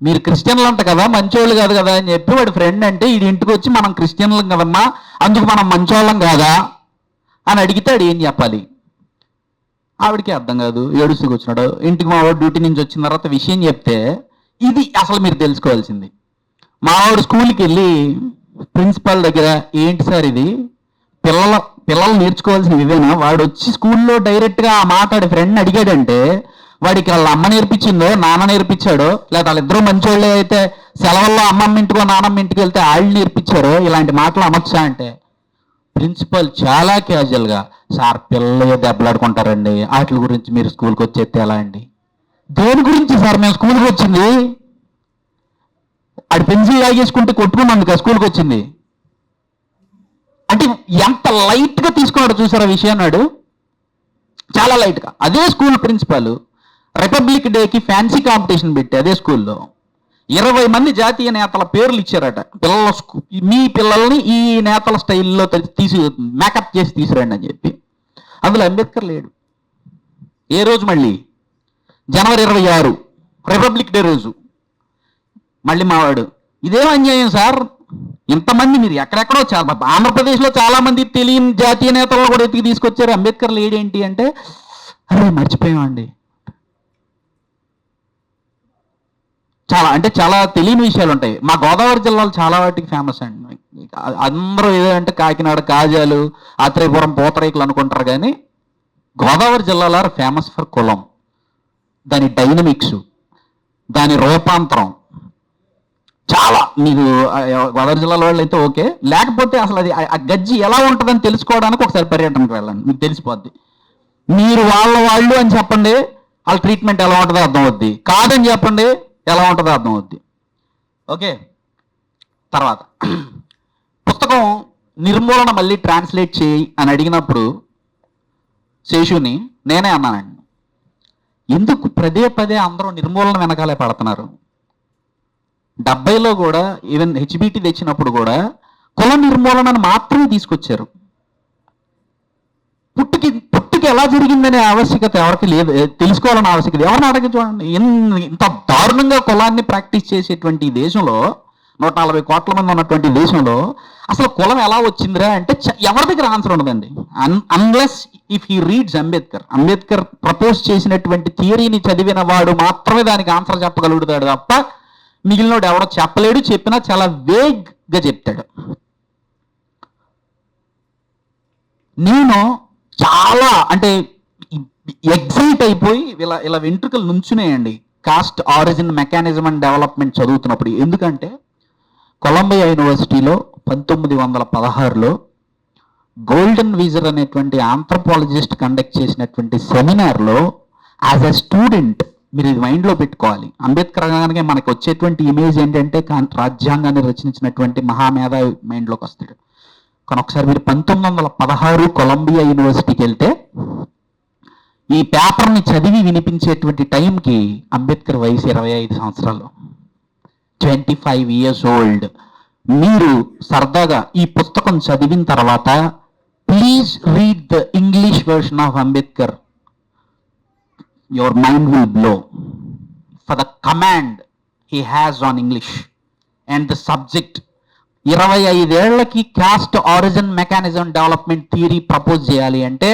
మీరు క్రిస్టియన్లు అంట కదా, మంచోళ్ళు కాదు కదా అని చెప్పి వాడి ఫ్రెండ్ అంటే ఈ ఇంటికి వచ్చి మనం క్రిస్టియన్లం కదమ్మా, అందుకు మనం మంచోళ్ళం కాదా అని అడిగితే ఆడు ఏం చెప్పాలి. ఆవిడికి అర్థం కాదు, ఏడుస్తూ కూర్చున్నాడు. ఇంటికి మా వాడు డ్యూటీ నుంచి వచ్చిన తర్వాత విషయం చెప్తే, ఇది అసలు మీరు తెలుసుకోవాల్సింది. మా వాడు స్కూల్కి వెళ్ళి ప్రిన్సిపాల్ దగ్గర, ఏంటి సార్ ఇది, పిల్లలు నేర్చుకోవాల్సిన ఇదేనా. వాడు వచ్చి స్కూల్లో డైరెక్ట్గా ఆ మాట్లాడే ఫ్రెండ్ అడిగాడంటే వాడికి వాళ్ళ అమ్మ నేర్పించిందో నాన్న నేర్పించాడో, లేదా వాళ్ళిద్దరూ మంచోళ్ళే అయితే సెలవుల్లో అమ్మమ్మ ఇంటికో నాన్నమ్మ ఇంటికి వెళ్తే వాళ్ళు నేర్పించారో ఇలాంటి మాటలు అనొచ్చా అంటే, ప్రిన్సిపల్ చాలా క్యాజువల్గా, సార్ పిల్లలు దెబ్బలాడుకుంటారండి, వాటి గురించి మీరు స్కూల్కి వచ్చేస్తే ఎలా అండి. దేని గురించి సార్ మేము స్కూల్కి వచ్చింది, ఆడు పెన్సిల్ లాగేసుకుంటే కొట్టుకున్నందుకు స్కూల్కి వచ్చింది అంటే ఎంత లైట్గా తీసుకున్నాడు చూసారా విషయం. నాడు చాలా లైట్గా. అదే స్కూల్ ప్రిన్సిపాల్ రిపబ్లిక్ డేకి ఫ్యాన్సీ కాంపిటీషన్ పెట్టి అదే స్కూల్లో 20 మంది జాతీయ నేతల పేర్లు ఇచ్చారట. మీ పిల్లల్ని ఈ నేతల స్టైల్లో మేకప్ చేసి తీసుకురండి అని చెప్పి. అందులో అంబేద్కర్ లేడు. ఏ రోజు మళ్ళీ జనవరి 26 రిపబ్లిక్ డే రోజు. మళ్ళీ మావాడు, ఇదేం అన్యాయం సార్, ఇంతమంది మీరు ఎక్కడెక్కడో ఆంధ్రప్రదేశ్లో చాలా మంది తెలియని జాతీయ నేతలను కూడా ఎత్తికి తీసుకొచ్చారు, అంబేద్కర్ లేడేంటి అంటే, అరే మర్చిపోయామండి. చాలా అంటే చాలా తెలియని విషయాలు ఉంటాయి. మా గోదావరి జిల్లాలో చాలా వాటికి ఫేమస్ అండి. అందరూ ఏదంటే కాకినాడ కాజాలు, ఆత్రేయపురం పూతరేకులు అనుకుంటారు, కానీ గోదావరి జిల్లాలో ఫేమస్ ఫర్ కులం, దాని డైనమిక్స్, దాని రూపాంతరం. చాలా మీకు గోదావరి జిల్లాలో వాళ్ళు అయితే ఓకే, లేకపోతే అసలు అది ఆ గజ్జి ఎలా ఉంటుందని తెలుసుకోవడానికి ఒకసారి పర్యటనకు వెళ్ళండి, మీకు తెలిసిపోద్ది. మీరు వాళ్ళు అని చెప్పండి, వాళ్ళ ట్రీట్మెంట్ ఎలా ఉంటుందో అర్థమవుద్ది. కాదని చెప్పండి, ఎలా ఉంటుందో అర్థమవుద్ది. ఓకే, తర్వాత పుస్తకం నిర్మూలన మళ్ళీ ట్రాన్స్లేట్ చేయి అని అడిగినప్పుడు శేషుని నేనే అన్నానండి, ఎందుకు పదే పదే అందరూ నిర్మూలన వెనకాలే పడుతున్నారు? 70లో కూడా ఈవెన్ హెచ్బిటి తెచ్చినప్పుడు కూడా కుల నిర్మూలనను మాత్రమే తీసుకొచ్చారు. పుట్టుకి ఎలా జరిగిందనే ఆవశ్యకత ఎవరికి లేదు, తెలుసుకోవాలనే ఆవశ్యకత ఎవరిని అడగ చూడండి. ఇంత దారుణంగా కులాన్ని ప్రాక్టీస్ చేసేటువంటి ఈ దేశంలో, 140 కోట్ల మంది ఉన్నటువంటి దేశంలో అసలు కులం ఎలా వచ్చిందిరా అంటే ఎవరి దగ్గర ఆన్సర్ ఉండదండి. Unless if he reads Ambedkar propose చేసినటువంటి థియరీని చదివిన వాడు మాత్రమే దానికి ఆన్సర్ చెప్పగలుగుతాడు తప్ప మిగిలినోడు ఎవడో చెప్పలేడు, చెప్పినా చాలా వేగ్గా చెప్తాడు. నేను చాలా అంటే ఎగ్జైట్ అయిపోయి ఇలా వెంట్రుకలు నుంచునేయండి caste origin mechanism and development చదువుతున్నప్పుడు. ఎందుకంటే కొలంబియా యూనివర్సిటీలో 1916లో గోల్డెన్ వీజర్ అనేటువంటి ఆంథ్రోపాలజిస్ట్ కండక్ట్ చేసినటువంటి సెమినార్లో యాజ్ ఎ స్టూడెంట్, మీరు ఇది మైండ్లో పెట్టుకోవాలి, అంబేద్కర్ అనగానే మనకు వచ్చేటువంటి ఇమేజ్ ఏంటంటే రాజ్యాంగాన్ని రచించినటువంటి మహామేధావి మైండ్లోకి వస్తాడు. కానీ ఒకసారి మీరు 1916 కొలంబియా యూనివర్సిటీకి వెళ్తే ఈ పేపర్ని చదివి వినిపించేటువంటి టైంకి అంబేద్కర్ వయసు 25 సంవత్సరాలు, 25 years old. మీరు సరదాగా ఈ పుస్తకం చదివిన తర్వాత please read the English version of Ambedkar, your mind will blow for the command he has on English and the subject. 25 ఏళ్లకి caste origin mechanism development theory propose చేయాలి అంటే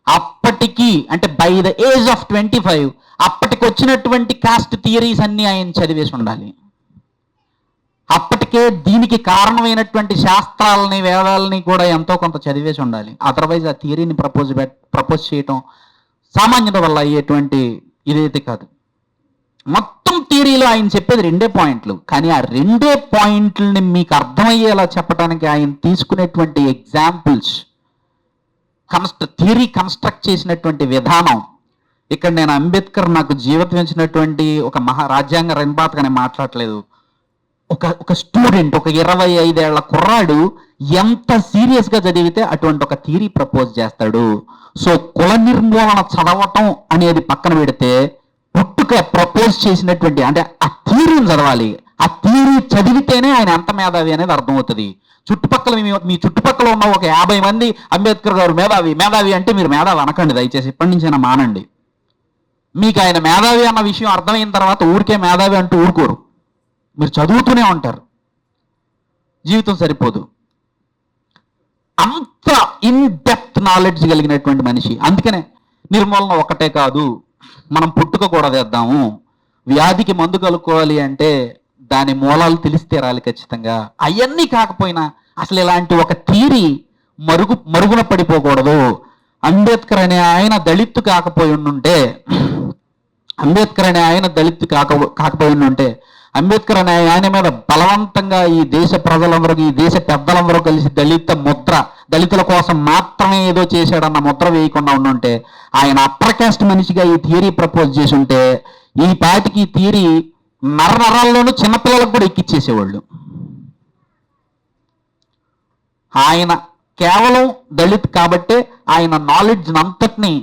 అప్పటికి, అంటే బై ద ఏజ్ ఆఫ్ 25 అప్పటికి వచ్చినటువంటి కాస్ట్ థియరీస్ అన్ని ఆయన చదివేసి ఉండాలి. అప్పటికే దీనికి కారణమైనటువంటి శాస్త్రాలని వేదాలని కూడా ఎంతో కొంత చదివేసి ఉండాలి. అదర్వైజ్ ఆ థియరీని ప్రపోజ్ చేయటం సామాన్యుల వల్ల అయ్యేటువంటి ఇదైతే కాదు. మొత్తం థియరీలో ఆయన చెప్పేది 2 పాయింట్లు, కానీ ఆ 2 పాయింట్లని మీకు అర్థమయ్యేలా చెప్పడానికి ఆయన తీసుకునేటువంటి ఎగ్జాంపుల్స్, థియరీ కన్స్ట్రక్ట్ చేసినటువంటి విధానం. ఇక్కడ నేను అంబేద్కర్ నాకు జీవితం ఇచ్చినటువంటి ఒక రాజ్యాంగ రణబాత్ అని మాట్లాడలేదు. ఒక స్టూడెంట్, ఒక 25 ఏళ్ల కుర్రాడు ఎంత సీరియస్గా చదివితే అటువంటి ఒక థియరీ ప్రపోజ్ చేస్తాడు. సో కుల నిర్మూలన చదవటం అనేది పక్కన పెడితే పుట్టుక ప్రపోజ్ చేసినటువంటి అంటే ఆ థియరీని చదవాలి. ఆ థియరీ చదివితేనే ఆయన ఎంత మేధావి అనేది అర్థమవుతుంది. చుట్టుపక్కల మీ చుట్టుపక్కల ఉన్న ఒక 50 మంది అంబేద్కర్ గారు మేధావి అంటే మీరు మేధావి అనకండి దయచేసి, ఇప్పటి నుంచి అయినా మానండి. మీకు ఆయన మేధావి అన్న విషయం అర్థమైన తర్వాత ఊరికే మేధావి అంటూ ఊరుకోరు, మీరు చదువుతూనే ఉంటారు, జీవితం సరిపోదు. అంత ఇన్ డెప్త్ నాలెడ్జ్ కలిగినటువంటి మనిషి. అందుకనే నిర్మూలన ఒకటే కాదు, మనం పుట్టుక కూడా తెద్దాము. వ్యాధికి మందు కలుపుకోవాలి అంటే దాని మూలాలు తెలిస్తే రాలి ఖచ్చితంగా. అవన్నీ కాకపోయినా అసలు ఇలాంటి ఒక థియరీ మరుగున పడిపోకూడదు. అంబేద్కర్ అనే ఆయన దళిత్తు కాకపోయి ఉండుంటే, అంబేద్కర్ అనే ఆయన మీద బలవంతంగా ఈ దేశ ప్రజలందరూ, ఈ దేశ పెద్దలందరూ కలిసి దళితుల కోసం మాత్రమే ఏదో చేశాడన్న ముద్ర వేయకుండా ఉండుంటే, ఆయన అప్పర్ కాస్ట్ మనిషిగా ఈ థియరీ ప్రపోజ్ చేసి ఉంటే ఈ పాటికి థియరీ నరనరాల్లోనూ చిన్నపిల్లలకు కూడా ఎక్కిచ్చేసేవాళ్ళు. ఆయన కేవలం దళిత్ కాబట్టే ఆయన నాలెడ్జ్ అంతటిని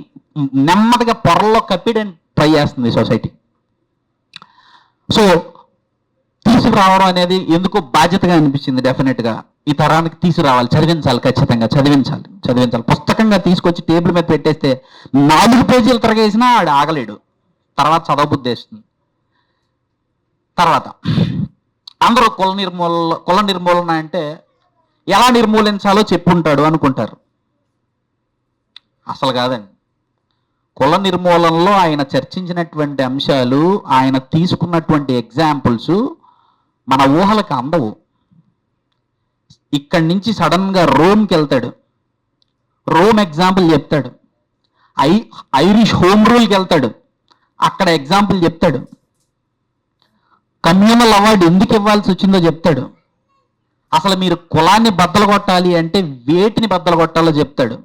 నెమ్మదిగా పొరల్లో కప్పిడని ట్రై చేస్తుంది సొసైటీ. సో తీసుకురావడం అనేది ఎందుకో బాధ్యతగా అనిపించింది. డెఫినెట్గా ఈ తరానికి తీసుకురావాలి, చదివించాలి, ఖచ్చితంగా చదివించాలి. పుస్తకంగా తీసుకొచ్చి టేబుల్ మీద పెట్టేస్తే 4 పేజీలు తిరగేసినా ఆడు ఆగలేడు, తర్వాత చదవబుద్ధి వేస్తుంది. తర్వాత అందరూ కుల నిర్మూలన అంటే ఎలా నిర్మూలించాలో చెప్పుంటాడు అనుకుంటారు. అసలు కాదండి. కుల నిర్మూలనలో ఆయన చర్చించినటువంటి అంశాలు, ఆయన తీసుకున్నటువంటి ఎగ్జాంపుల్స్ మన ఊహలకు అందవు. ఇక్కడి నుంచి సడన్గా రోమ్కి వెళ్తాడు, రోమ్ ఎగ్జాంపుల్ చెప్తాడు. ఐరిష్ హోమ్ రూల్కి వెళ్తాడు, అక్కడ ఎగ్జాంపుల్ చెప్తాడు. కమ్యూనల్ అవార్డు ఎందుకు ఇవ్వాల్సి వచ్చిందో చెప్తాడు. అసలు మీరు కులాన్ని బద్దలు కొట్టాలి అంటే వేటిని బద్దలు కొట్టాలో చెప్తాడు.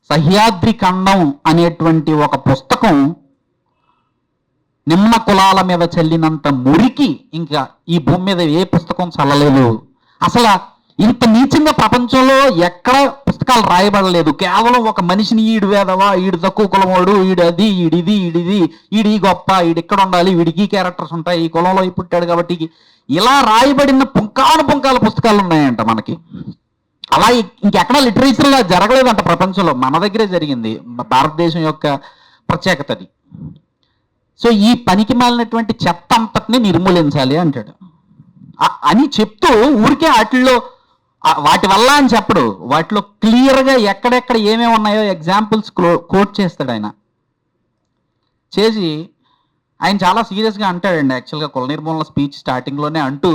సహ్యాద్రి ఖండం అనేటువంటి ఒక పుస్తకం నిమ్న కులాల మీద చల్లినంత మురికి ఇంకా ఈ భూమి మీద ఏ పుస్తకం చల్లలేదు. అసలు ఇంత నీచంగా ప్రపంచంలో ఎక్కడ పుస్తకాలు రాయబడలేదు. కేవలం ఒక మనిషిని ఈడు వేదవా, ఈడు తక్కువ కులమోడు, ఈడు అది, ఈడిది, ఈడి గొప్ప, ఈడు ఇక్కడ ఉండాలి, వీడికి క్యారెక్టర్స్ ఉంటాయి, ఈ కులంలో పుట్టాడు కాబట్టి ఇలా రాయబడిన పుంకాల పుస్తకాలు ఉన్నాయంట మనకి. అలా ఇంకెక్కడ లిటరేచర్లో జరగలేదంట ప్రపంచంలో, మన దగ్గరే జరిగింది. భారతదేశం యొక్క ప్రత్యేకత అది. సో ఈ పనికి మాలినటువంటి చెత్త అంతటిని నిర్మూలించాలి అంటాడు అని చెప్తూ, ఊరికే వాటి వల్ల అని చెప్పడు, వాటిలో క్లియర్గా ఎక్కడెక్కడ ఏమేమి ఉన్నాయో ఎగ్జాంపుల్స్ కోట్ చేస్తాడు ఆయన. చేసి ఆయన చాలా సీరియస్గా అంటాడండి. యాక్చువల్గా కుల నిర్మూలన స్పీచ్ స్టార్టింగ్లోనే అంటూ,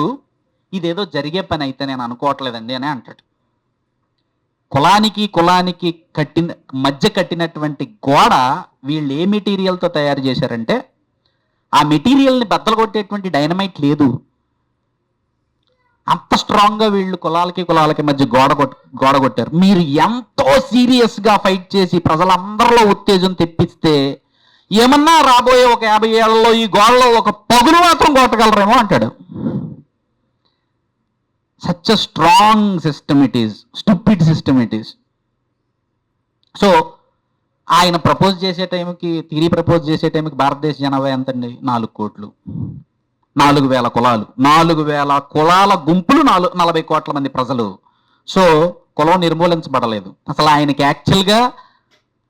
ఇదేదో జరిగే పని అయితే నేను అనుకోవట్లేదండి అని అంటాడు. కులానికి మధ్య కట్టినటువంటి గోడ వీళ్ళు ఏ మెటీరియల్తో తయారు చేశారంటే, ఆ మెటీరియల్ని బద్దలు కొట్టేటువంటి డైనమైట్ లేదు. అంత స్ట్రాంగ్గా వీళ్ళు కులాలకి మధ్య గోడ కొట్టారు. మీరు ఎంతో సీరియస్గా ఫైట్ చేసి ప్రజలందరిలో ఉత్తేజం తెప్పిస్తే ఏమన్నా రాబోయే ఒక 50 ఏళ్లలో ఈ గోడలో ఒక పగులు మాత్రం కొట్టగలరేమో అంటాడు. Such a strong system it is, stupid system it is. So ఆయన ప్రపోజ్ చేసే టైంకి, ప్రపోజ్ చేసే టైంకి భారతదేశ జనాభా ఎంతండి? 4 కోట్లు. 4,000 కులాలు, 4,000 కులాల గుంపులు, 40 కోట్ల మంది ప్రజలు. సో కులం నిర్మూలించబడలేదు. అసలు ఆయనకి యాక్చువల్గా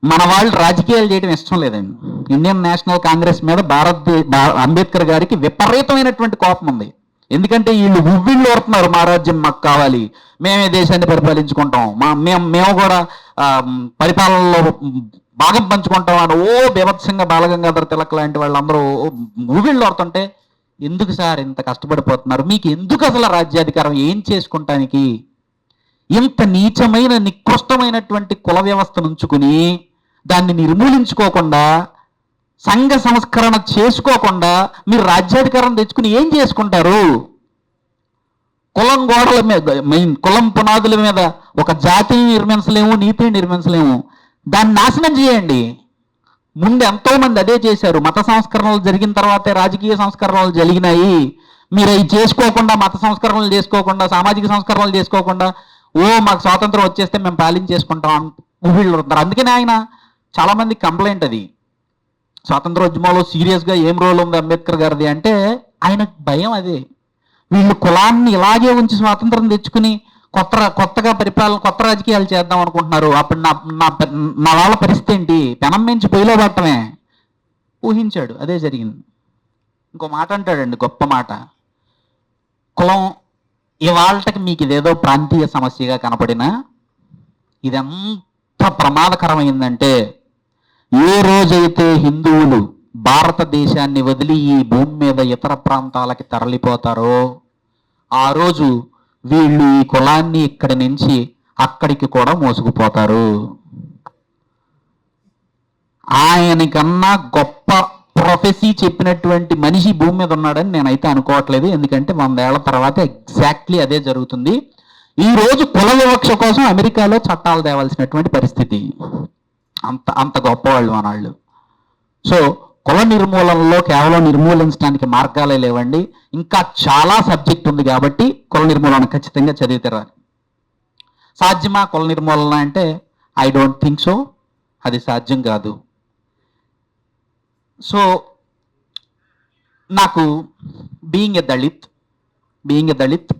మన వాళ్ళు రాజకీయాలు చేయడం ఇష్టం లేదండి. ఇండియన్ నేషనల్ కాంగ్రెస్ మీద అంబేద్కర్ గారికి విపరీతమైనటువంటి కోపం ఉంది. ఎందుకంటే వీళ్ళు ఉవ్విళ్ళు ఓడుతున్నారు, మా రాజ్యం మాకు కావాలి, మేమే దేశాన్ని పరిపాలించుకుంటాం, మేము కూడా పరిపాలనలో భాగం పంచుకుంటాం అని బీభత్సంగా బాలగంగాధర తిలక్ లాంటి వాళ్ళందరూ ఉవ్విళ్ళు ఓడుతుంటే, ఎందుకు సార్ ఇంత కష్టపడిపోతున్నారు, మీకు ఎందుకు అసలు రాజ్యాధికారం, ఏం చేసుకుంటానికి? ఇంత నీచమైన నికృష్టమైనటువంటి కుల వ్యవస్థను ఉంచుకుని దాన్ని నిర్మూలించుకోకుండా, సంఘ సంస్కరణ చేసుకోకుండా మీరు రాజ్యాధికారం తెచ్చుకుని ఏం చేసుకుంటారు? కులం గోడల మీద, కులం పునాదుల మీద ఒక జాతిని నిర్మించలేము, నీతిని నిర్మించలేము. దాన్ని నాశనం చేయండి. ముందు ఎంతో మంది అదే చేశారు. మత సంస్కరణలు జరిగిన తర్వాతే రాజకీయ సంస్కరణలు జరిగినాయి. మీరు అవి చేసుకోకుండా, మత సంస్కరణలు చేసుకోకుండా, సామాజిక సంస్కరణలు చేసుకోకుండా, మాకు స్వాతంత్రం వచ్చేస్తే మేము పాలించేసుకుంటాం వీళ్ళు ఉంటారు. అందుకనే ఆయన చాలా మంది కంప్లైంట్ అది, స్వాతంత్రోద్యమంలో సీరియస్గా ఏం రోల్ ఉంది అంబేద్కర్ గారిది అంటే ఆయన భయం అదే. వీళ్ళు కులాన్ని ఇలాగే ఉంచి స్వాతంత్రం తెచ్చుకుని కొత్తగా పరిపాలన, కొత్త రాజకీయాలు చేద్దాం అనుకుంటున్నారు. అప్పుడు నా వాళ్ళ పరిస్థితి ఏంటి? పెనం మించి పొయ్యిలో పట్టమే. ఊహించాడు, అదే జరిగింది. ఇంకో మాట అంటాడండి, గొప్ప మాట. కులం ఇవాళకి మీకు ఇదేదో ప్రాంతీయ సమస్యగా కనపడినా ఇదెంత ప్రమాదకరమైందంటే, ఏ రోజైతే హిందువులు భారతదేశాన్ని వదిలి ఈ భూమి మీద ఇతర ప్రాంతాలకి తరలిపోతారో ఆ రోజు వీళ్ళు ఈ కులాన్ని ఇక్కడి నుంచి అక్కడికి కూడా మోసుకుపోతారు. ఆయనకన్నా గొప్ప ప్రొఫెసీ చెప్పినటువంటి మనిషి భూమి మీద ఉన్నాడని నేనైతే అనుకోవట్లేదు. ఎందుకంటే 100 ఏళ్ల తర్వాత ఎగ్జాక్ట్లీ అదే జరుగుతుంది. ఈ రోజు కుల వివక్ష కోసం అమెరికాలో చట్టాలు తేవాల్సినటువంటి పరిస్థితి. అంత గొప్పవాళ్ళు మనవాళ్ళు. సో కుల నిర్మూలనలో కేవలం నిర్మూలించడానికి మార్గాలే లేవండి, ఇంకా చాలా సబ్జెక్ట్ ఉంది. కాబట్టి కుల నిర్మూలన ఖచ్చితంగా చదివి తీరాలి. సాధ్యమా కుల నిర్మూలన అంటే ఐ డోంట్ థింక్ సో, అది సాధ్యం కాదు. సో నాకు బీయింగ్ ఎ దళిత్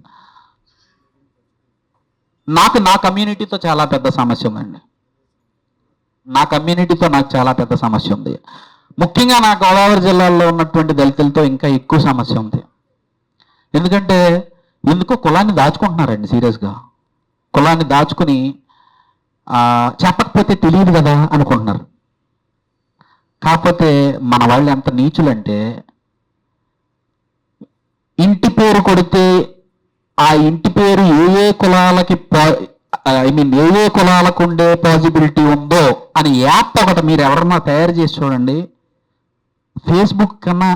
నాకు నా కమ్యూనిటీతో చాలా పెద్ద సమస్య ఉందండి. నాకు చాలా పెద్ద సమస్య ఉంది. ముఖ్యంగా నా గోదావరి జిల్లాలో ఉన్నటువంటి దళితులతో ఇంకా ఎక్కువ సమస్య ఉంది. ఎందుకంటే ఎందుకో కులాన్ని దాచుకుంటున్నారండి. సీరియస్గా కులాన్ని దాచుకుని చెప్పకపోతే తెలియదు కదా అనుకుంటున్నారు. కాకపోతే మన వాళ్ళు ఎంత నీచులంటే, ఇంటి పేరు కొడితే ఆ ఇంటి పేరు ఏ కులాలకి ఏ కులాలకు ఉండే పాసిబిలిటీ ఉందో అని యాప్ ఒకటి మీరు ఎవరన్నా తయారు చేసి చూడండి. ఫేస్బుక్ కన్నా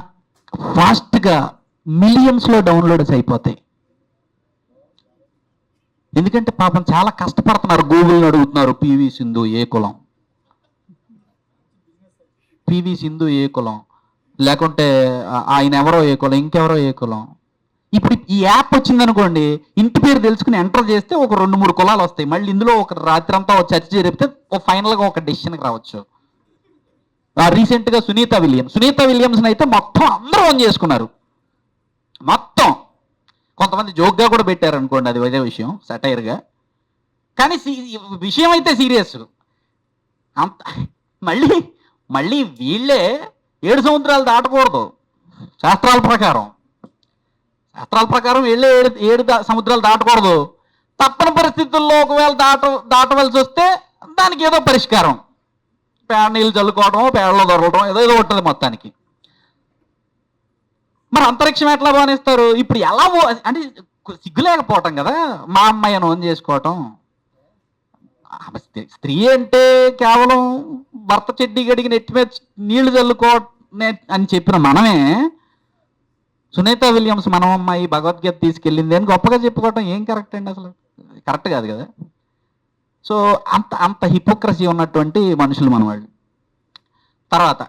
ఫాస్ట్గా మిలియన్స్లో డౌన్లోడ్స్ అయిపోతాయి. ఎందుకంటే పాపం చాలా కష్టపడుతున్నారు. గూగుల్ని అడుగుతున్నారు, పివి సింధు ఏ కులం, పివి సింధు ఏ కులం, లేకుంటే ఆయన ఎవరో ఏ కులం, ఇంకెవరో ఏ కులం. ఇప్పుడు ఈ యాప్ వచ్చిందనుకోండి, ఇంటి పేరు తెలుసుకుని ఎంటర్ చేస్తే ఒక 2-3 కులాలు వస్తాయి. మళ్ళీ ఇందులో ఒక రాత్రంతా ఒక చర్చ జరిపితే ఫైనల్గా ఒక డెసిషన్కి రావచ్చు. రీసెంట్గా సునీత విలియమ్స్ని అయితే మొత్తం అందరూ ఓన్ చేసుకున్నారు. మొత్తం కొంతమంది జోక్గా కూడా పెట్టారు అనుకోండి, అది అదే విషయం, సటైర్గా. కానీ విషయం అయితే సీరియస్. అంత మళ్ళీ మళ్ళీ వీళ్ళే 7 సముద్రాలు దాటకూడదు శాస్త్రాల ప్రకారం వీళ్ళే 7 సముద్రాలు దాటకూడదు. తప్పని పరిస్థితుల్లో ఒకవేళ దాటవలసి వస్తే దానికి ఏదో పరిష్కారం, పేడ నీళ్ళు చల్లుకోవడం, పేడలో దొరకడం, ఏదో ఉంటుంది మొత్తానికి. మరి అంతరిక్షం ఎట్లా బానిస్తారు? ఇప్పుడు ఎలా అంటే సిగ్గులేకపోవటం కదా మా అమ్మాయిని ఓన్ చేసుకోవటం. స్త్రీ అంటే కేవలం భర్త చెడ్డీ గడిగి నెట్టి మీద నీళ్లు చల్లుకో అని చెప్పిన మనమే సునీత విలియమ్స్ మనం అమ్మాయి భగవద్గీత తీసుకెళ్ళింది అని గొప్పగా చెప్పుకోవటం ఏం కరెక్ట్ అండి? అసలు కరెక్ట్ కాదు కదా. సో అంత హిపోక్రసీ ఉన్నటువంటి మనుషులు మన వాళ్ళు. తర్వాత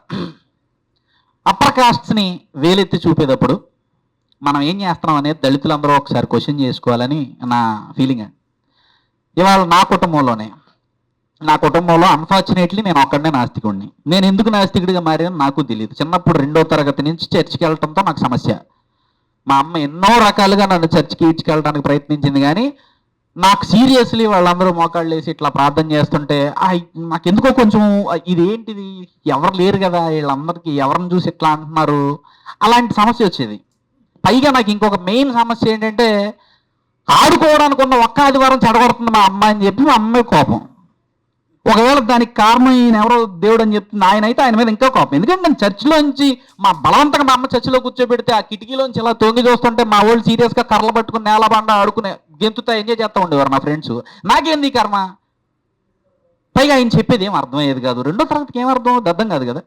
అప్పర్ కాస్ట్స్ని వేలెత్తి చూపేటప్పుడు మనం ఏం చేస్తున్నాం అనేది దళితులందరూ ఒకసారి క్వశ్చన్ చేసుకోవాలని నా ఫీలింగ్ అండి. ఇవాళ నా కుటుంబంలో అన్ఫార్చునేట్లీ నేను ఒక్కడనే నాస్తికుడిని. నేను ఎందుకు నాస్తికుడిగా మారానో నాకు తెలియదు. చిన్నప్పుడు 2వ తరగతి నుంచి చర్చికి వెళ్ళటంతో నాకు సమస్య. మా అమ్మ ఎన్నో రకాలుగా నన్ను చర్చికి ఇడ్చుకెళ్ళడానికి ప్రయత్నించింది, కానీ నాకు సీరియస్లీ వాళ్ళందరూ మోకాళ్ళు వేసి ఇట్లా ప్రార్థన చేస్తుంటే నాకు ఎందుకో కొంచెం ఇదేంటిది, ఎవరు లేరు కదా వీళ్ళందరికీ, ఎవరిని చూసి ఇట్లా అంటున్నారు, అలాంటి సమస్య వచ్చేది. పైగా నాకు ఇంకొక మెయిన్ సమస్య ఏంటంటే, ఆడుకోవడానికి ఉన్న ఒక్క ఆదివారం చెడగొడుతుంది మా అమ్మ అని చెప్పి మా అమ్మాయి కోపం. ఒకవేళ దానికి కారణం ఈయన ఎవరో దేవుడు అని చెప్తుంది, ఆయన అయితే ఆయన మీద ఇంకా కోపం. ఎందుకంటే నేను చర్చిలోంచి బలవంతంగా మా అమ్మ చర్చిలో కూర్చోబెడితే ఆ కిటికీలోంచి ఇలా తొంగి చూస్తుంటే మా వాళ్ళు సీరియస్గా కర్రలు పట్టుకుని నేలబండ ఆడుకునే గెంతుతా ఎంజాయ్ చేస్తూ ఉండేవారు నా ఫ్రెండ్స్. నాకేంది కర్మ? పైగా ఆయన చెప్పేది ఏం అర్థమయ్యేది కాదు. 2వ తరగతికి ఏం అర్థం అర్థం కాదు కదా.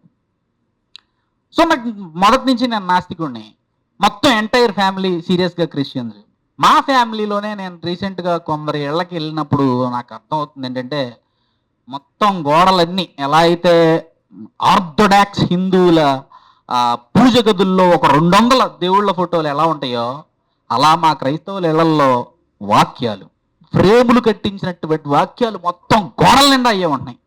సో నాకు మొదటి నుంచి నేను నాస్తికుడిని. మొత్తం ఎంటైర్ ఫ్యామిలీ సీరియస్గా క్రిస్టియన్స్. మా ఫ్యామిలీలోనే నేను రీసెంట్గా కొందరి ఇళ్ళకి వెళ్ళినప్పుడు నాకు అర్థం అవుతుంది ఏంటంటే, మొత్తం గోడలన్నీ ఎలా అయితే ఆర్థోడాక్స్ హిందువుల పూజ గదుల్లో ఒక 200 దేవుళ్ళ ఫోటోలు ఎలా ఉంటాయో, అలా మా క్రైస్తవుల ఇళ్లల్లో వాక్యాలు, ఫ్రేములు కట్టించినటువంటి వాక్యాలు మొత్తం గోడల నిండా అయ్యే ఉన్నాయి.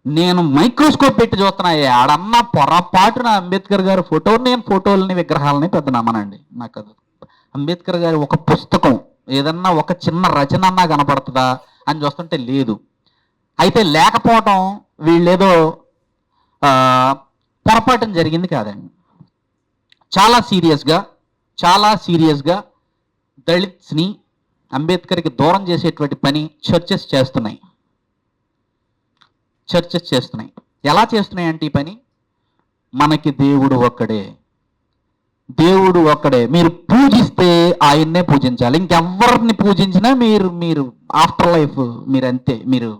నేను మైక్రోస్కోప్ పెట్టి చూస్తున్నాయి ఆడన్న పొరపాటున అంబేద్కర్ గారి ఫోటోలని విగ్రహాలని పెద్ద నమ్మనండి. నాకు అది అంబేద్కర్ గారి ఒక పుస్తకం ఏదన్నా ఒక చిన్న రచన అన్నా కనపడుతుందా అని చూస్తుంటే లేదు. అయితే లేకపోవటం వీళ్ళేదో పొరపాటు జరిగింది కాదండి. చాలా సీరియస్గా దళిత్స్ని అంబేద్కర్కి దూరం చేసేటువంటి పని చర్చెస్ చేస్తున్నాయి. ఎలా చేస్తున్నాయి అంటే, ఈ పని మనకి దేవుడు ఒక్కడే, మీరు పూజిస్తే ఆయన్నే పూజించాలి, ఇంకెవరిని పూజించినా మీరు ఆఫ్టర్ లైఫ్ మీరు అంతే, మీరు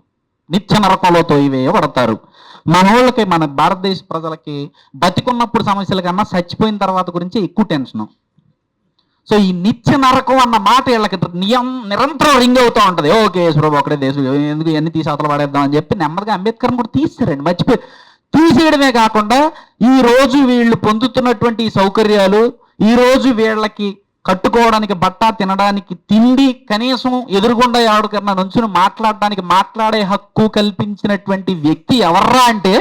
నిత్య నరకంలో తోయివేయబడతారు. మన వాళ్ళకి, మన భారతదేశ ప్రజలకి బతికున్నప్పుడు సమస్యల కన్నా చచ్చిపోయిన తర్వాత గురించి ఎక్కువ టెన్షను. సో ఈ నిత్య నరకం అన్న మాట వీళ్ళకి నిరంతరం రింగ్ అవుతూ ఉంటుంది. ఓకే యేసుప్రభు ఒకడే దేశం, ఎందుకు ఇవన్నీ తీసి అవతల పడేద్దాం అని చెప్పి నెమ్మదిగా అంబేద్కర్ని కూడా తీస్తారండి. తీసేయడమే కాకుండా ఈ రోజు వీళ్ళు పొందుతున్నటువంటి ఈ సౌకర్యాలు, ఈ రోజు వీళ్ళకి కట్టుకోవడానికి బట్ట, తినడానికి తిండి, కనీసం ఎదురుగుండా ఎవరికన్నా నుంచుని మాట్లాడే హక్కు కల్పించినటువంటి వ్యక్తి ఎవర్రా అంటే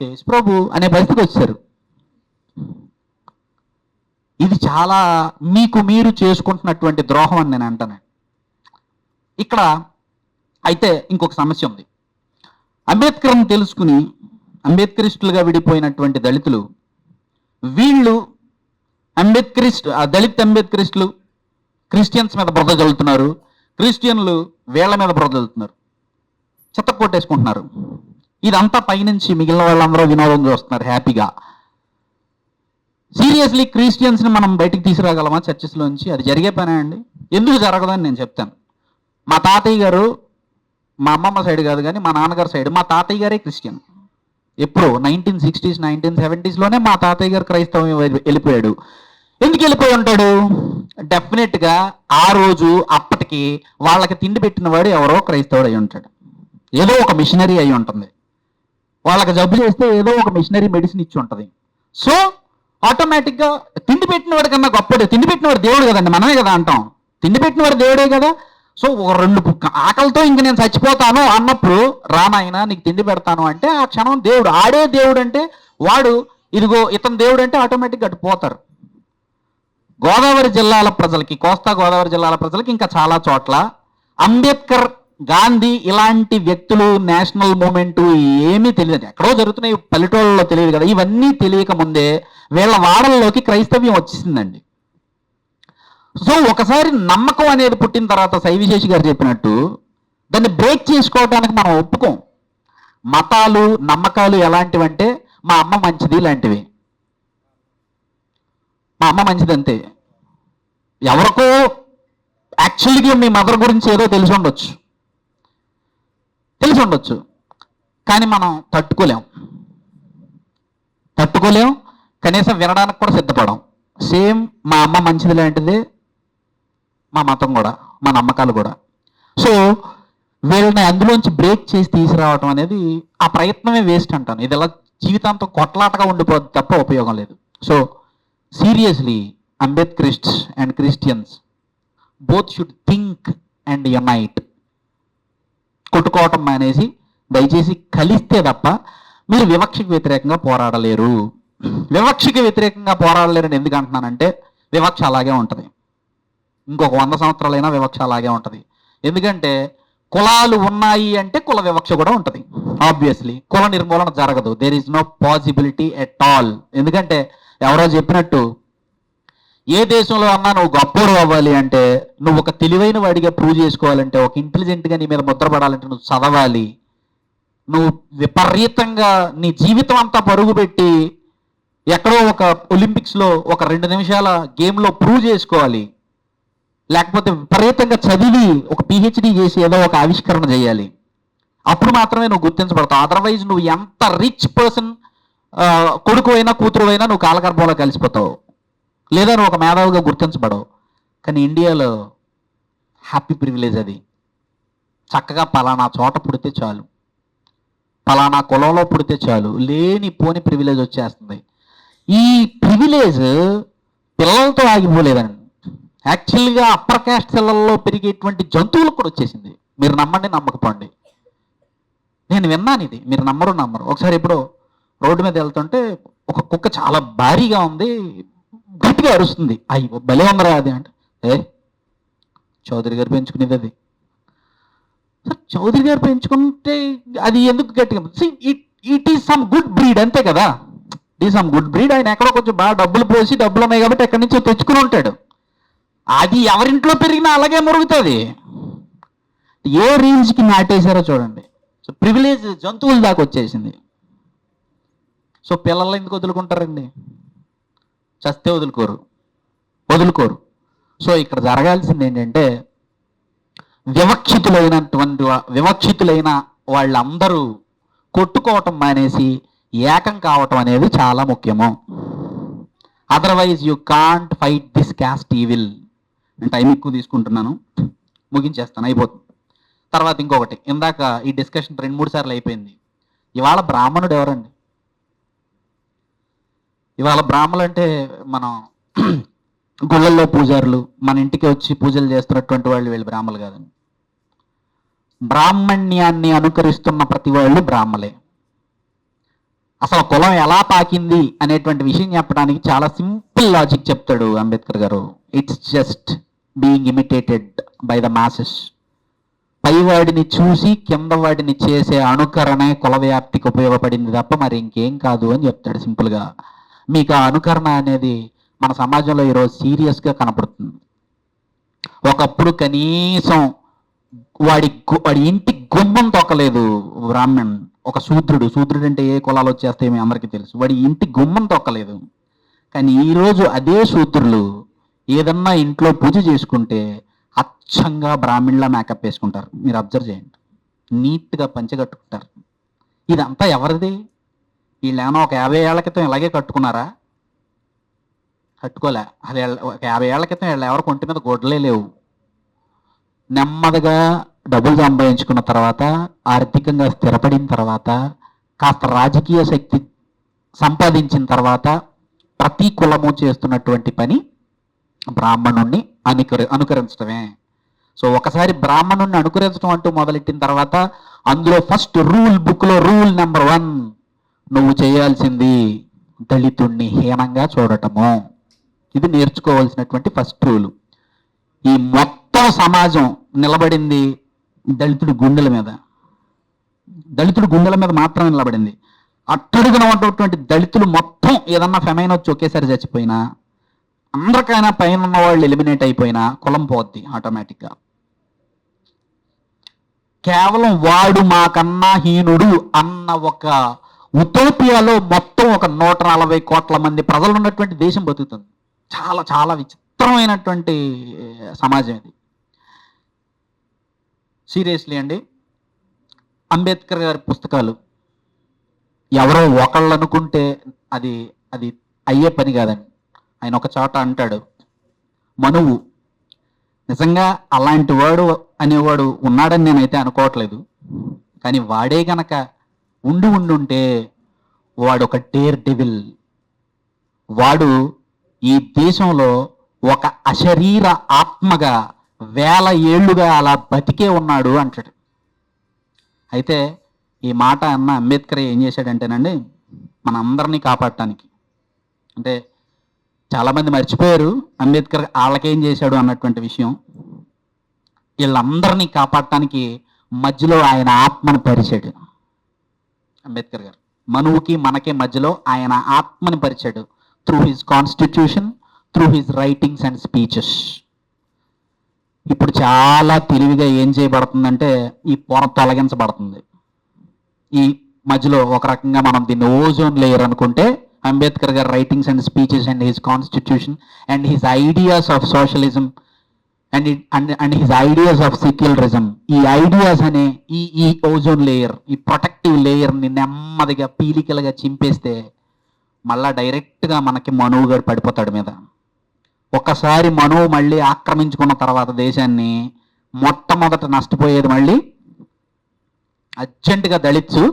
యేసుప్రభు అనే పరిస్థితికి వచ్చారు. ఇది చాలా మీరు చేసుకుంటున్నటువంటి ద్రోహం అని నేను అంటాను. ఇక్కడ అయితే ఇంకొక సమస్య ఉంది. అంబేద్కర్ని తెలుసుకుని అంబేద్కరిస్టులుగా విడిపోయినటువంటి దళితులు, వీళ్ళు దళిత్ అంబేద్కరిస్టులు క్రిస్టియన్స్ మీద బురద చల్లుతున్నారు, క్రిస్టియన్లు వీళ్ళ మీద బురద చల్లుతున్నారు, చెత్త కొట్టేసుకుంటున్నారు. ఇదంతా పైనుంచి మిగిలిన వాళ్ళందరూ వినోదం చూస్తున్నారు హ్యాపీగా. సీరియస్లీ క్రిస్టియన్స్ని మనం బయటికి తీసుకురాగలమా చర్చెస్లోంచి? అది జరిగే పనే అండి? ఎందుకు జరగదని నేను చెప్తాను. మా తాతయ్య గారు, మా అమ్మమ్మ సైడ్ కాదు కానీ మా నాన్నగారి సైడ్, మా తాతయ్య గారే క్రిస్టియన్. ఎప్పుడు 1960s 1970sలోనే మా తాతయ్య గారు క్రైస్తవం వెళ్ళిపోయాడు. ఎందుకు వెళ్ళిపోయి ఉంటాడు? డెఫినెట్గా ఆ రోజు అప్పటికి వాళ్ళకి తిండి పెట్టిన వాడు ఎవరో క్రైస్తవుడు అయి ఉంటాడు. ఏదో ఒక మిషనరీ అయి ఉంటుంది. వాళ్ళకి జబ్బు చేస్తే ఏదో ఒక మిషనరీ మెడిసిన్ ఇచ్చి ఉంటుంది. సో ఆటోమేటిక్గా తిండి పెట్టిన వాడి కన్నా గొప్పడు. తిండి పెట్టిన వాడు దేవుడు కదండి, మనమే కదా అంటాం. తిండి పెట్టిన వాడు దేవుడే కదా. సో ఒక 2 ఆకలితో ఇంక నేను చచ్చిపోతాను అన్నప్పుడు, రానాయన నీకు తిండి పెడతాను అంటే ఆ క్షణం దేవుడు, ఆడే దేవుడు అంటే వాడు, ఇదిగో ఇతను దేవుడు అంటే ఆటోమేటిక్గా అటు పోతారు. గోదావరి జిల్లాల ప్రజలకి, కోస్తా గోదావరి జిల్లాల ప్రజలకి ఇంకా చాలా చోట్ల అంబేద్కర్, గాంధీ ఇలాంటి వ్యక్తులు, నేషనల్ మూమెంట్ ఏమీ తెలియదు. ఎక్కడో జరుగుతున్నాయి, పల్లెటూళ్ళలో తెలియదు కదా. ఇవన్నీ తెలియక ముందే వీళ్ళ వాడల్లోకి క్రైస్తవ్యం వచ్చేసిందండి. సో ఒకసారి నమ్మకం అనేది పుట్టిన తర్వాత సైవిశేషి గారు చెప్పినట్టు దాన్ని బ్రేక్ చేసుకోవడానికి మనం ఒప్పుకోం. మతాలు, నమ్మకాలు ఎలాంటివంటే మా అమ్మ మంచిది లాంటివి. మా అమ్మ మంచిది అంతే. ఎవరికో యాక్చువల్గా మీ మదర్ గురించి ఏదో తెలిసి ఉండొచ్చు, కానీ మనం తట్టుకోలేం, కనీసం వినడానికి కూడా సిద్ధపడం. సేమ్ మా అమ్మ మంచిది లాంటిదే మా మతం కూడా, మా నమ్మకాలు కూడా. సో వీళ్ళని అందులోంచి బ్రేక్ చేసి తీసుకురావటం అనేది, ఆ ప్రయత్నమే వేస్ట్ అంటాను. ఇది ఎలా జీవితాంతం కొట్లాటగా ఉండిపోద్ది తప్ప ఉపయోగం లేదు. So seriously Ambedkarists and Christians both should think and unite. కొట్టుకోవటం మానేసి దయచేసి కలిస్తే తప్ప మీరు వివక్షకు వ్యతిరేకంగా పోరాడలేరు. వివక్షకి వ్యతిరేకంగా పోరాడలేరని ఎందుకు అంటున్నానంటే, వివక్ష అలాగే ఉంటుంది. ఇంకొక 100 సంవత్సరాలైనా వివక్ష అలాగే ఉంటుంది. ఎందుకంటే కులాలు ఉన్నాయి అంటే కుల వివక్ష కూడా ఉంటుంది. ఆబ్వియస్లీ కుల నిర్మూలన జరగదు. There is no possibility at all. ఎందుకంటే ఎవరో చెప్పినట్టు, ఏ దేశంలో అన్నా నువ్వు గొప్పోడు అవ్వాలి అంటే, నువ్వు ఒక తెలివైన వాడిగా ప్రూవ్ చేసుకోవాలంటే, ఒక ఇంటెలిజెంట్గా నీ మీద ముద్రపడాలంటే నువ్వు చదవాలి. నువ్వు విపరీతంగా నీ జీవితం అంతా పరుగు పెట్టి ఎక్కడో ఒక ఒలింపిక్స్లో ఒక 2 నిమిషాల గేమ్లో ప్రూవ్ చేసుకోవాలి. లేకపోతే విపరీతంగా చదివి ఒక పిహెచ్డి చేసి ఏదో ఒక ఆవిష్కరణ చేయాలి. అప్పుడు మాత్రమే నువ్వు గుర్తించబడతావు. అదర్వైజ్ నువ్వు ఎంత రిచ్ పర్సన్ కొడుకు అయినా కూతురు అయినా నువ్వు కాలగర్భంలో కలిసిపోతావు, లేదా నువ్వు ఒక మేధావిగా గుర్తించబడవు. కానీ ఇండియాలో హ్యాపీ ప్రివిలేజ్ అది. చక్కగా పలానా చోట పుడితే చాలు, పలానా కులంలో పుడితే చాలు, లేని పోని ప్రివిలేజ్ వచ్చేస్తుంది. ఈ ప్రివిలేజ్ పిల్లలతో ఆగిపోలేదండి. యాక్చువల్గా అప్పర్ క్యాస్ట్ సెల్లల్లో పెరిగేటువంటి జంతువులకు కూడా వచ్చేసింది. మీరు నమ్మండి నమ్మకపోండి, నేను విన్నాను ఇది, మీరు నమ్మరు. ఒకసారి ఎప్పుడో రోడ్డు మీద వెళ్తుంటే ఒక కుక్క చాలా భారీగా ఉంది, గట్టిగా అరుస్తుంది. అయ్యో భలే ఉందరా అది అంటే, చౌదరి గారు పెంచుకునేది అది. సార్ చౌదరి గారు పెంచుకుంటే అది ఎందుకు గట్టిగా? It is some good breed అంతే కదా. It is some good breed. ఆయన ఎక్కడో కొంచెం బాగా డబ్బులు పోసి, డబ్బులు ఉన్నాయి కాబట్టి ఎక్కడి నుంచో తెచ్చుకుని ఉంటాడు. అది ఎవరింట్లో పెరిగినా అలాగే మురుగుతుంది. ఏ రేంజ్కి నాటేశారో చూడండి. సో ప్రివిలేజ్ జంతువుల దాకా వచ్చేసింది. సో పిల్లలు ఎందుకు వదులుకుంటారండి? చస్తే వదులుకోరు. సో ఇక్కడ జరగాల్సింది ఏంటంటే, వివక్షితులైన వాళ్ళందరూ కొట్టుకోవటం మానేసి ఏకం కావటం అనేది చాలా ముఖ్యము. Otherwise you can't fight this caste evil. Time ఎక్కువ తీసుకుంటున్నాను, ముగించేస్తాను, అయిపోతుంది. తర్వాత ఇంకొకటి, ఇందాక ఈ డిస్కషన్ 2-3 సార్లు అయిపోయింది. ఇవాళ బ్రాహ్మణుడు ఎవరండి? ఇవాళ బ్రాహ్మణులు అంటే మనం గుళ్ళల్లో పూజారులు, మన ఇంటికి వచ్చి పూజలు చేస్తున్నటువంటి వాళ్ళు వీళ్ళు బ్రాహ్మణులు కాదండి. బ్రాహ్మణ్యాన్ని అనుకరిస్తున్న ప్రతి వాళ్ళు బ్రాహ్మలే. అసలు కులం ఎలా పాకింది అనేటువంటి విషయం చెప్పడానికి చాలా సింపుల్ లాజిక్ చెప్తాడు Ambedkar garu. It's just being imitated by the masses. పైవాడిని చూసి కింద వాడిని చేసే అనుకరణే కుల వ్యాప్తికి ఉపయోగపడింది తప్ప మరి ఇంకేం కాదు అని చెప్తాడు సింపుల్గా. మీకు ఆ అనుకరణ అనేది మన సమాజంలో ఈరోజు సీరియస్గా కనపడుతుంది. ఒకప్పుడు కనీసం వాడి ఇంటి గుమ్మం తొక్కలేదు బ్రాహ్మణ్, ఒక శూద్రుడు అంటే ఏ కులాలు వచ్చేస్తాయో మీ అందరికీ తెలుసు. వాడి ఇంటి గుమ్మం తొక్కలేదు. కానీ ఈరోజు అదే శూద్రులు ఏదన్నా ఇంట్లో పూజ చేసుకుంటే అచ్చంగా బ్రాహ్మణులా మేకప్ వేసుకుంటారు. మీరు అబ్జర్వ్ చేయండి. నీట్గా పంచె కట్టుకుంటారు. ఇదంతా ఎవరిది? వీళ్ళు ఏమైనా ఒక 50 ఏళ్ల క్రితం ఇలాగే కట్టుకున్నారా? కట్టుకోలే. అది ఒక 50 ఏళ్ల క్రితం వీళ్ళు ఎవరికి ఒంటి మీద గొడ్లే లేవు. నెమ్మదిగా డబ్బులు సంపాదించుకున్న తర్వాత, ఆర్థికంగా స్థిరపడిన తర్వాత, కాస్త రాజకీయ శక్తి సంపాదించిన తర్వాత ప్రతి కులము చేస్తున్నటువంటి పని బ్రాహ్మణుణ్ణి అనుకరించడమే. సో ఒకసారి బ్రాహ్మణుణ్ణి అనుకరించడం అంటూ మొదలెట్టిన తర్వాత అందులో ఫస్ట్ రూల్, బుక్లో రూల్ నెంబర్ 1, నువ్వు చేయాల్సింది దళితుణ్ణి హీనంగా చూడటము. ఇది నేర్చుకోవాల్సినటువంటి ఫస్ట్ రూలు. ఈ మొత్తం సమాజం నిలబడింది దళితుడి గుండెల మీద. దళితుడి గుండెల మీద మాత్రమే నిలబడింది. అట్టడుగున ఉన్నటువంటి దళితులు మొత్తం ఏదన్నా ఫెమైన్ వచ్చి ఒకేసారి చచ్చిపోయినా, అందరికైనా పైన ఉన్న వాళ్ళు ఎలిమినేట్ అయిపోయినా కులం పోద్ది ఆటోమేటిక్గా. కేవలం వాడు మాకన్నా హీనుడు అన్న ఒక ఉటోపియాలో మొత్తం ఒక 140 కోట్ల మంది ప్రజలు ఉన్నటువంటి దేశం బతుకుతుంది. చాలా చాలా విచిత్రమైనటువంటి సమాజం ఇది. సీరియస్లీ అండి, అంబేద్కర్ గారి పుస్తకాలు ఎవరో ఒకళ్ళు అనుకుంటే అది అది అయ్యే పని కాదండి. ఆయన ఒక చోట అంటాడు, మనువు నిజంగా అలాంటి వాడు అనేవాడు ఉన్నాడని నేనైతే అనుకోవట్లేదు. కానీ వాడే గనక ఉండుంటే వాడు ఒక డేర్ డెవిల్. వాడు ఈ దేశంలో ఒక అశరీర ఆత్మగా 1000 ఏళ్లుగా అలా బతికే ఉన్నాడు అంటాడు. అయితే ఈ మాట అన్న అంబేద్కర్ ఏం చేశాడంటేనండి, మన అందరినీ కాపాడటానికి, అంటే చాలామంది మర్చిపోయారు అంబేద్కర్ వాళ్ళకేం చేశాడు అన్నటువంటి విషయం. వీళ్ళందరినీ కాపాడటానికి మధ్యలో ఆయన ఆత్మను పరిచాడు అంబేద్కర్ గారు. మనువుకి మనకి మధ్యలో ఆయన ఆత్మని పరిచాడు. Through his constitution, through his writings and speeches. ఇప్పుడు చాలా తెలివిగా ఏం చేయబడుతుందంటే ఈ పొర తొలగించబడుతుంది. ఈ మధ్యలో ఒక రకంగా మనం దీన్ని ఓజోన్ లేయర్ అనుకుంటే, అంబేద్కర్ గారి writings and speeches and his constitution and his ideas of socialism and his ideas of secularism, ఈ ఐడియాస్ అనే ఈ ఓజోన్ లేయర్, ఈ ప్రొటెక్టివ్ లేయర్ని నెమ్మదిగా పీలికలుగా చింపేస్తే మళ్ళా డైరెక్ట్గా మనకి మనువు గారు పడిపోతాడు మీద. ఒక్కసారి మనువు మళ్ళీ ఆక్రమించుకున్న తర్వాత దేశాన్ని మొట్టమొదట నష్టపోయేది మళ్ళీ అర్జెంటుగా దళిత్స్,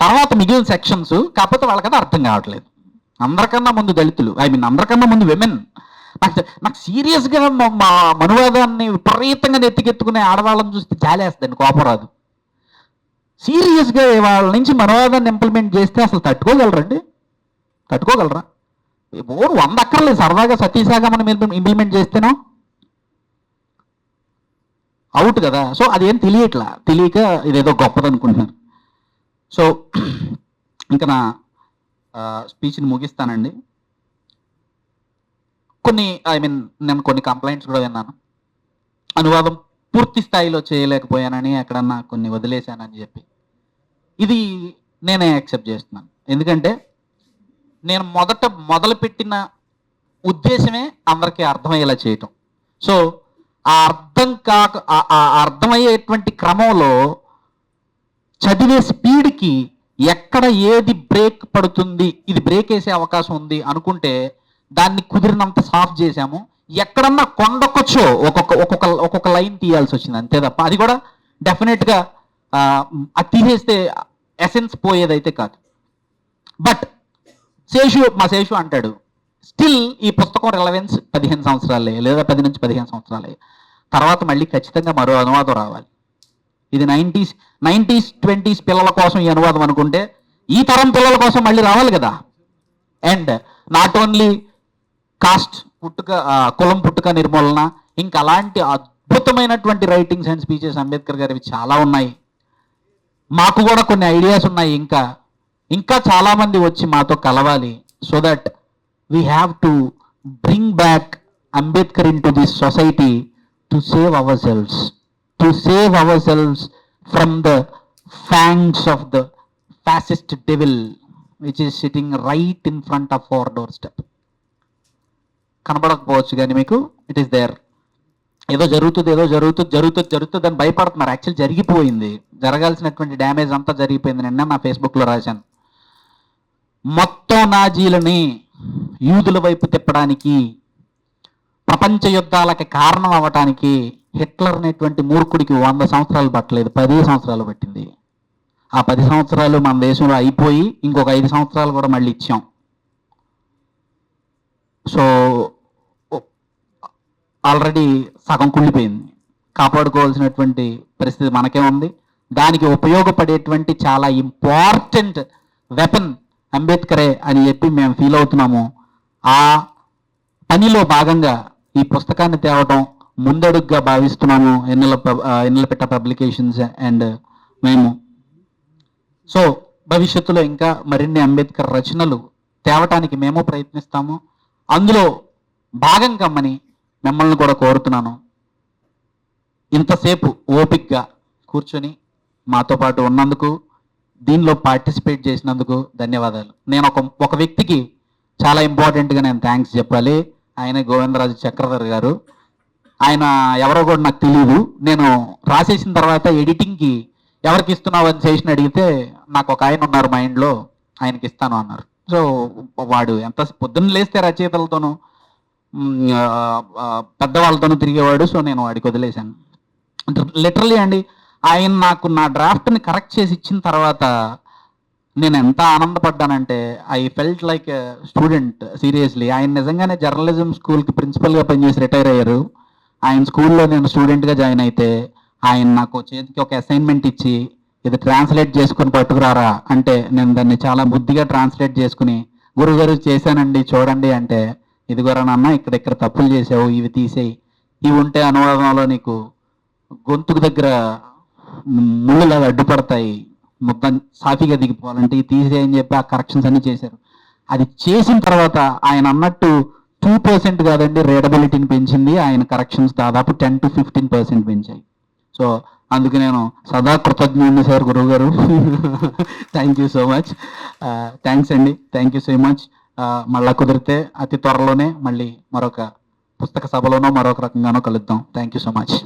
తర్వాత మిగిలిన సెక్షన్స్. కాకపోతే వాళ్ళకన్నా అర్థం కావట్లేదు. అందరికన్నా ముందు దళితులు, అందరికన్నా ముందు విమెన్. నాకు సీరియస్గా మా మనువాదాన్ని విపరీతంగా నెత్తికెత్తుకునే ఆడవాళ్ళని చూస్తే జాలేస్తుందండి, కోపం రాదు. సీరియస్గా వాళ్ళ నుంచి మనువాదాన్ని ఇంప్లిమెంట్ చేస్తే అసలు తట్టుకోగలరా? 100 అక్కర్లేదు, సరదాగా సతీసాగా మనం ఇంప్లిమెంట్ చేస్తేనో అవుట్ కదా. సో అదేం తెలియక ఇదేదో గొప్పది అనుకుంటున్నారు. సో ఇంకా నా స్పీచ్ని ముగిస్తానండి. నేను కొన్ని కంప్లైంట్స్ కూడా విన్నాను. అనువాదం పూర్తి స్థాయిలో చేయలేకపోయానని, ఎక్కడన్నా కొన్ని వదిలేశానని చెప్పి. ఇది నేనే యాక్సెప్ట్ చేస్తున్నాను. ఎందుకంటే నేను మొదలుపెట్టిన ఉద్దేశమే అందరికీ అర్థమయ్యేలా చేయటం. సో ఆ అర్థమయ్యేటువంటి క్రమంలో చదివే స్పీడ్కి ఎక్కడ ఏది బ్రేక్ పడుతుంది, ఇది బ్రేక్ వేసే అవకాశం ఉంది అనుకుంటే దాన్ని కుదిరినంత సాఫ్ చేశాము. ఎక్కడన్నా కొండకొచ్చో ఒక్కొక్క లైన్ తీయాల్సి వచ్చింది, అంతే తప్ప అది కూడా డెఫినెట్గా అది తీసేస్తే ఎసెన్స్ పోయేదైతే కాదు. బట్ మా శేషు అంటాడు, స్టిల్ ఈ పుస్తకం రిలవెన్స్ 15 సంవత్సరాలే, లేదా 10 నుంచి 15 సంవత్సరాలే తర్వాత మళ్ళీ ఖచ్చితంగా మరో అనువాదం రావాలి. ఇది 90s 20s పిల్లల కోసం ఈ అనువాదం అనుకుంటే, ఈ తరం పిల్లల కోసం మళ్ళీ రావాలి కదా. అండ్ నాట్ ఓన్లీ కాస్ట్ కులం పుట్టుక నిర్మూలన, ఇంకా అలాంటి అద్భుతమైనటువంటి రైటింగ్స్ అండ్ స్పీచెస్ అంబేద్కర్ గారివి చాలా ఉన్నాయి. మాకు కూడా కొన్ని ఐడియాస్ ఉన్నాయి. ఇంకా చాలామంది వచ్చి మాతో కలవాలి. So that we have to bring back Ambedkar in to this society to save ourselves from the fangs of the fascist devil which is sitting right in front of our door step. కనబడకపోవచ్చు కానీ మీకు ఇట్ ఈస్ దేర్. ఏదో జరుగుతుంది అని భయపడుతున్నారు. యాక్చువల్ జరిగిపోయింది, జరగాల్సినటువంటి డ్యామేజ్ అంతా జరిగిపోయింది. నిన్న నా ఫేస్బుక్లో రాశాను. మొత్తం నాజీలని యూదుల వైపు తిప్పడానికి, ప్రపంచ యుద్ధాలకి కారణం అవ్వటానికి హిట్లర్ అనేటువంటి మూర్ఖుడికి 100 సంవత్సరాలు పట్టలేదు, 10 సంవత్సరాలు పట్టింది. ఆ 10 సంవత్సరాలు మన దేశంలో అయిపోయి ఇంకొక 5 సంవత్సరాలు కూడా మళ్ళీ ఇచ్చాం. సో ఆల్రెడీ సగం కుళ్ళిపోయింది. కాపాడుకోవాల్సినటువంటి పరిస్థితి మనకే ఉంది. దానికి ఉపయోగపడేటువంటి చాలా ఇంపార్టెంట్ వెపన్ అంబేద్కరే అని చెప్పి మేము ఫీల్ అవుతున్నాము. ఆ పనిలో భాగంగా ఈ పుస్తకాన్ని తేవటం ముందడుగ్గా భావిస్తున్నాము ఎన్నెలపెట్ట పబ్లికేషన్స్ అండ్ మేము. సో భవిష్యత్తులో ఇంకా మరిన్ని అంబేద్కర్ రచనలు తేవటానికి మేము ప్రయత్నిస్తాము. అందులో భాగం కమ్మని మిమ్మల్ని కూడా కోరుతున్నాను. ఇంతసేపు ఓపిక్గా కూర్చొని మాతో పాటు ఉన్నందుకు, దీనిలో పార్టిసిపేట్ చేసినందుకు ధన్యవాదాలు. నేను ఒక వ్యక్తికి చాలా ఇంపార్టెంట్గా నేను థ్యాంక్స్ చెప్పాలి. ఆయన గోవిందరాజు చక్రధర్ గారు. ఆయన ఎవరో కూడా నాకు తెలియదు. నేను రాసేసిన తర్వాత ఎడిటింగ్కి ఎవరికి ఇస్తున్నావు అని చేసిన అడిగితే నాకు ఒక ఆయన ఉన్నారు మైండ్లో, ఆయనకి ఇస్తాను అన్నారు. సో వాడు ఎంత పొద్దున్న లేస్తే రచయితలతోనూ పెద్దవాళ్ళతోనూ తిరిగేవాడు. సో నేను వాడికి వదిలేశాను. లిటరలీ అండి, ఆయన నాకు నా డ్రాఫ్ట్ని కరెక్ట్ చేసి ఇచ్చిన తర్వాత నేను ఎంత ఆనందపడ్డానంటే I felt like student. Seriously, ఆయన నిజంగానే జర్నలిజం స్కూల్కి ప్రిన్సిపల్గా పనిచేసి రిటైర్ అయ్యారు. ఆయన స్కూల్లో నేను స్టూడెంట్గా జాయిన్ అయితే ఆయన నాకు చేతికి ఒక అసైన్మెంట్ ఇచ్చి ఇది ట్రాన్స్లేట్ చేసుకుని పట్టుకురారా అంటే నేను దాన్ని చాలా బుద్ధిగా ట్రాన్స్లేట్ చేసుకుని గురుగారు చేశానండి చూడండి అంటే, ఇదిగోరా నాన్న ఇక్కడ తప్పులు చేసావు, ఇవి తీసేయి, ఇవి ఉంటే అనువాదంలో నీకు గొంతుకు దగ్గర ముళ్ళులాగా అడ్డుపడతాయి, మొత్తం సాఫీగా దిగిపోవాలంటే ఇది తీసేయని చెప్పి ఆ కరెక్షన్స్ అన్ని చేశారు. అది చేసిన తర్వాత ఆయన అన్నట్టు 2% కాదండి రీడబిలిటీని పెంచింది. ఆయన కరెక్షన్స్ దాదాపు 10 to 15% పెంచాయి. సో అందుకు నేను సదా కృతజ్ఞుడిని సార్ గురువు గారు. Thank you so much. Thanks అండి, థ్యాంక్ యూ సో మచ్. మళ్ళా కుదిరితే అతి త్వరలోనే మళ్ళీ మరొక పుస్తక సభలోనో మరొక రకంగానో కలుద్దాం. Thank you so much.